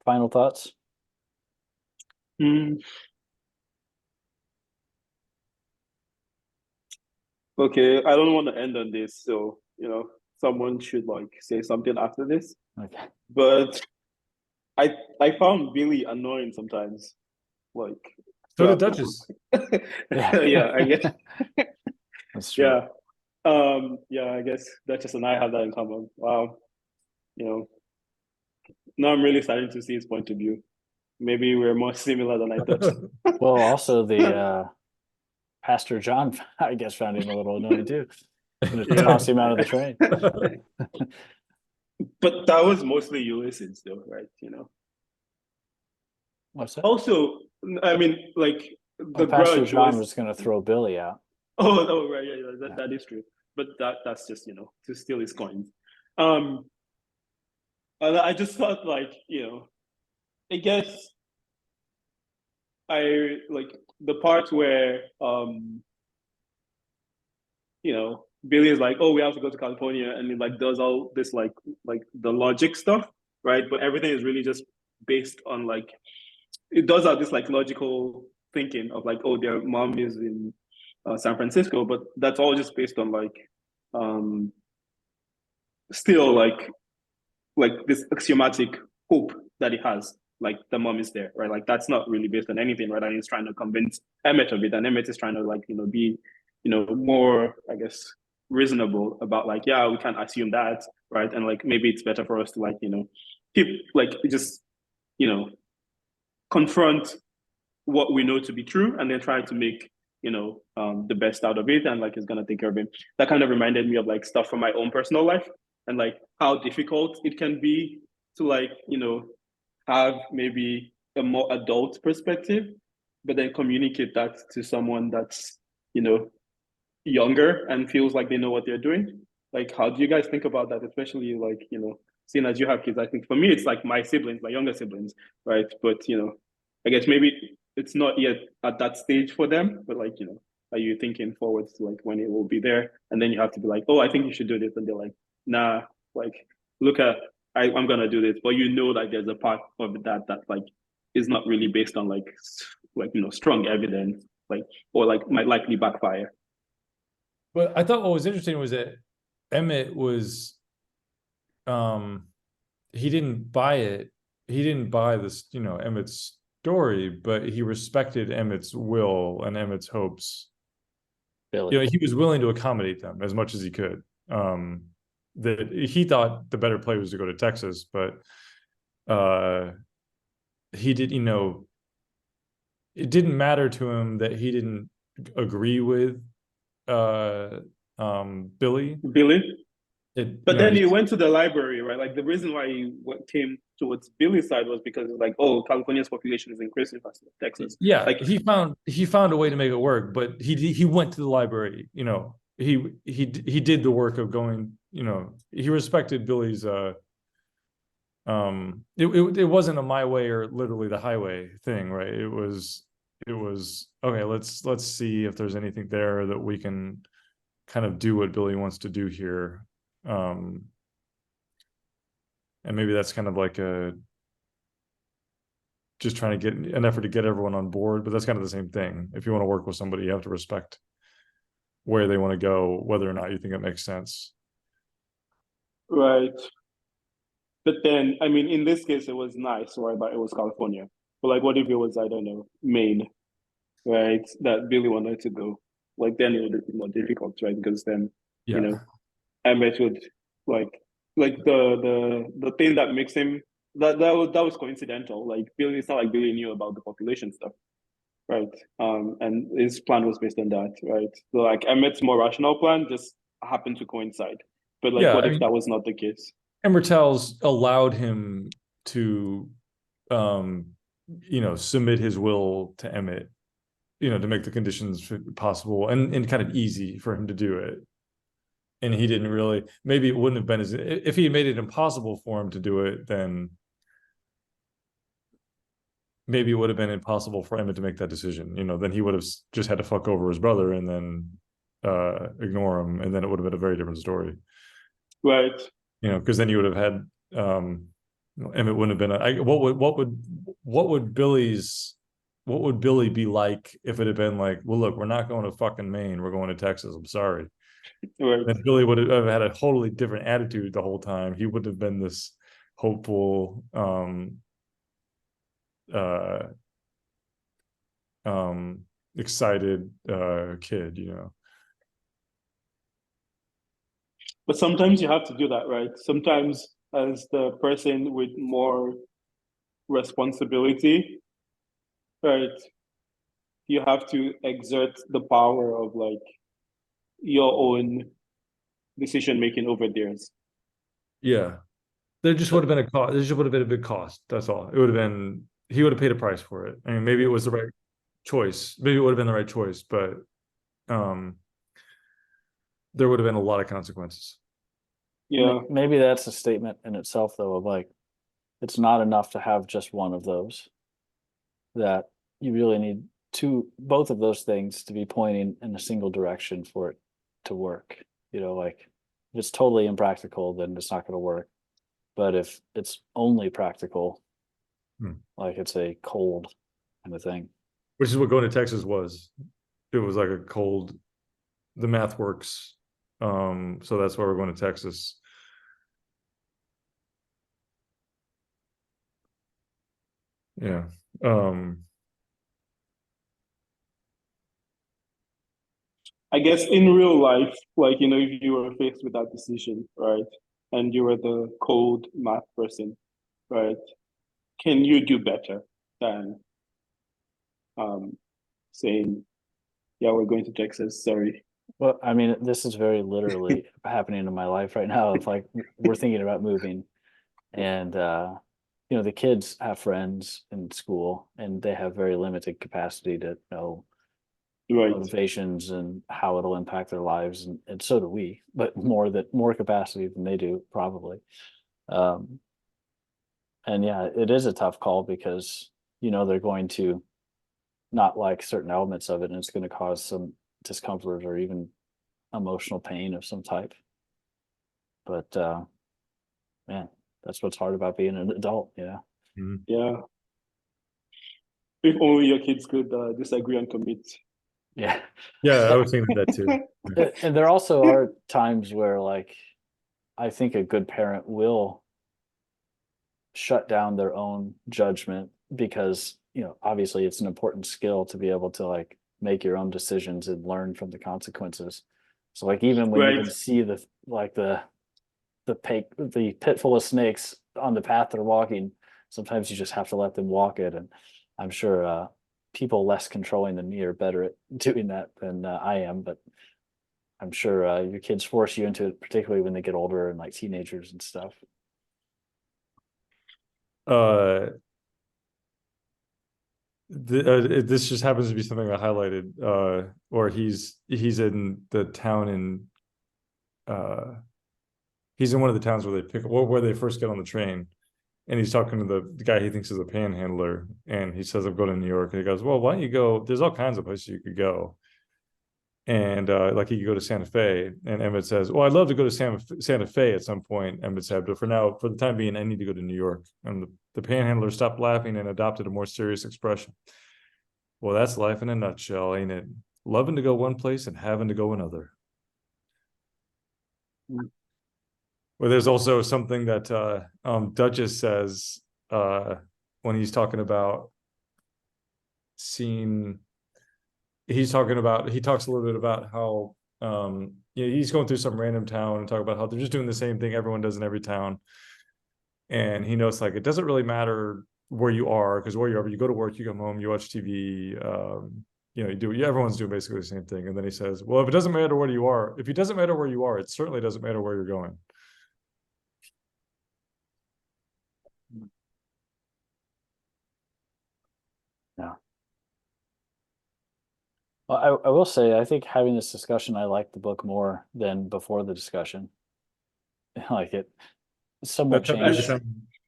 final thoughts? Okay, I don't want to end on this, so someone should like say something after this. Okay. But I found Billy annoying sometimes. Like, so did Duchess. Yeah, I guess. That's true. Yeah. Yeah, I guess Duchess and I have that in common. Wow. Now I'm really starting to see his point of view. Maybe we're more similar than I thought. Well, also the Pastor John, I guess, found him a little annoying too. Gonna toss him out of the train. But that was mostly Ulysses, though, right? What's that? Also, I mean, like the Pastor grudge John was going to throw Billy out. Oh, no, right, yeah, that is true. But that's just to steal his coins. And I just thought like I guess I like the part where Billy is like, oh, we have to go to California, and he like does all this like the logic stuff, right? But everything is really just based on like it does have this like logical thinking of like, oh, their mom is in San Francisco, but that's all just based on like still like this axiomatic hope that he has, like the mom is there, right? Like that's not really based on anything, right? And he's trying to convince Emmett of it, and Emmett is trying to like be more, I guess, reasonable about like, yeah, we can't assume that, right? And like maybe it's better for us to like keep like just confront what we know to be true, and then try to make the best out of it, and like it's gonna take care of him. That kind of reminded me of like stuff from my own personal life, and like how difficult it can be to like have maybe a more adult perspective, but then communicate that to someone that's younger and feels like they know what they're doing. Like, how do you guys think about that, especially like seeing as you have kids? I think for me it's like my siblings, my younger siblings, right? But I guess maybe it's not yet at that stage for them, but like are you thinking forward to like when it will be there, and then you have to be like, oh, I think you should do this, and they're like, nah, like look at I'm gonna do this, but like there's a part of that like is not really based on like strong evidence, like, or like might likely backfire. But I thought what was interesting was that Emmett was, he didn't buy it. He didn't buy this, Emmett's story, but he respected Emmett's will and Emmett's hopes. Billy. He was willing to accommodate them as much as he could. That he thought the better play was to go to Texas, but he did, it didn't matter to him that he didn't agree with Billy. But then he went to the library, right? Like the reason why he came towards Billy's side was because it's like, oh, California's population is increasing faster than Texas. Yeah, like he found a way to make it work, but he went to the library. He did the work of going. He respected Billy's. It wasn't a my way or literally the highway thing, right? It was okay. Let's see if there's anything there that we can kind of do what Billy wants to do here. And maybe that's kind of like just trying to get an effort to get everyone on board, but that's kind of the same thing. If you want to work with somebody, you have to respect where they want to go, whether or not you think it makes sense. Right. But then, I mean, in this case, it was nice, right? But it was California. But like, what if it was, I don't know, Maine, right? That Billy wanted to go. Like, then it would be more difficult, right? Because then, Emmett would like the thing that makes him that was coincidental. Like Billy, it's not like Billy knew about the population stuff, right? And his plan was based on that, right? So like Emmett's more rational plan just happened to coincide. But like, what if that was not the case? Emmertals allowed him to, submit his will to Emmett, to make the conditions possible and kind of easy for him to do it. And he didn't really, maybe it wouldn't have been if he made it impossible for him to do it, then maybe it would have been impossible for Emmett to make that decision. Then he would have just had to fuck over his brother and then ignore him. And then it would have been a very different story. Right. Because then you would have had, Emmett wouldn't have been, what would Billy be like if it had been like, well, look, we're not going to fucking Maine. We're going to Texas. I'm sorry. Right. Then Billy would have had a totally different attitude the whole time. He would have been this hopeful, excited kid, But sometimes you have to do that, right? Sometimes as the person with more responsibility, right, you have to exert the power of like your own decision making over theirs. Yeah. There just would have been a cost. There just would have been a big cost. That's all. It would have been, he would have paid a price for it. I mean, maybe it was the right choice. Maybe it would have been the right choice, but there would have been a lot of consequences. Yeah. Maybe that's a statement in itself, though, of like, it's not enough to have just one of those. That you really need both of those things to be pointing in a single direction for it to work. Like if it's totally impractical, then it's not going to work. But if it's only practical, like it's a cold kind of thing. Which is what going to Texas was. It was like a cold, the math works. So that's why we're going to Texas. Yeah. I guess in real life, like, if you were faced with that decision, right, and you were the cold math person, right, can you do better than saying, yeah, we're going to Texas, sorry? Well, I mean, this is very literally happening in my life right now. It's like we're thinking about moving, and the kids have friends in school, and they have very limited capacity to know motivations and how it'll impact their lives, and so do we, but more capacity than they do probably. And yeah, it is a tough call because they're going to not like certain elements of it, and it's going to cause some discomfort or even emotional pain of some type. But man, that's what's hard about being an adult. Yeah. If only your kids could disagree on commit. Yeah. Yeah, I was thinking that too. And there also are times where, like, I think a good parent will shut down their own judgment because, obviously it's an important skill to be able to like make your own decisions and learn from the consequences. So like even when you can Right. see the pit full of snakes on the path they're walking, sometimes you just have to let them walk it. And I'm sure people less controlling than me are better at doing that than I am, but I'm sure your kids force you into it, particularly when they get older and like teenagers and stuff. This just happens to be something I highlighted, or he's in the town he's in one of the towns where where they first get on the train, and he's talking to the guy he thinks is a panhandler, and he says, I'm going to New York, and he goes, well, why don't you go, there's all kinds of places you could go. And like he could go to Santa Fe, and Emmett says, well, I'd love to go to Santa Fe at some point, Emmett said, but for the time being, I need to go to New York. And the panhandler stopped laughing and adopted a more serious expression. Well, that's life in a nutshell, ain't it? Loving to go one place and having to go another. Well, there's also something that Duchess says when he's talking about seeing. He talks a little bit about how he's going through some random town and talk about how they're just doing the same thing everyone does in every town. And he knows like it doesn't really matter where you are, because wherever you go to work, you come home, you watch TV, everyone's doing basically the same thing. And then he says, well, if it doesn't matter where you are, it certainly doesn't matter where you're going. Yeah. Well, I will say, I think having this discussion, I like the book more than before the discussion. Like it somewhat changed.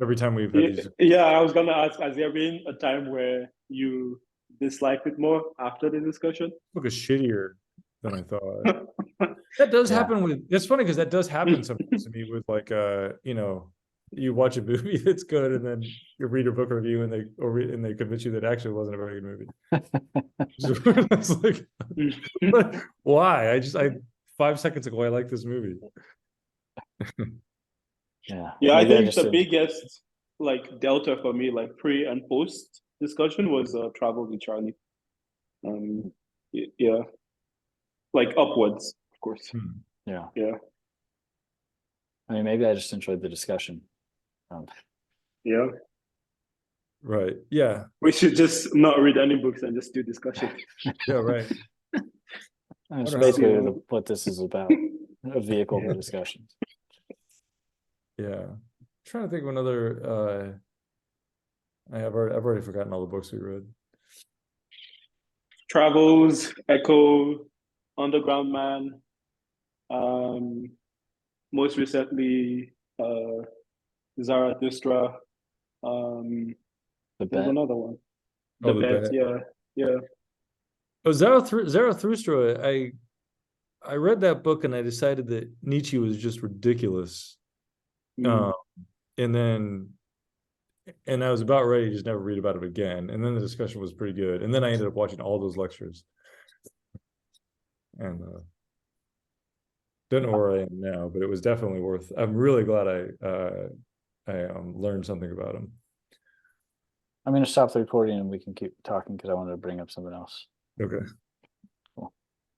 Every time we've had these. Yeah, I was gonna ask, has there been a time where you disliked it more after the discussion? The book is shittier than I thought. That does happen it's funny because that does happen sometimes to me with like you watch a movie that's good and then you read a book review and they convince you that actually it wasn't a very good movie. It's like, why? 5 seconds ago I liked this movie. Yeah, I think the biggest like delta for me, like pre and post discussion, was Travel with Charlie. Yeah, like upwards, of course. Yeah. I mean, maybe I just enjoyed the discussion. Yeah. Right. Yeah. We should just not read any books and just do discussion. Yeah. Right. That's basically what this is about. A vehicle for discussions. Yeah. I'm trying to think of another. I've already forgotten all the books we read. Travels, Echo, Underground Man. Most recently, Zarathustra. The There's Bet. another one. The Bet. Yeah. Oh, Zarathustra. I read that book and I decided that Nietzsche was just ridiculous. And I was about ready to just never read about it again. And then the discussion was pretty good. And then I ended up watching all those lectures. And don't know where I am now, but it was definitely worth. I'm really glad I learned something about him. I'm going to stop the recording and we can keep talking because I wanted to bring up something else. Okay.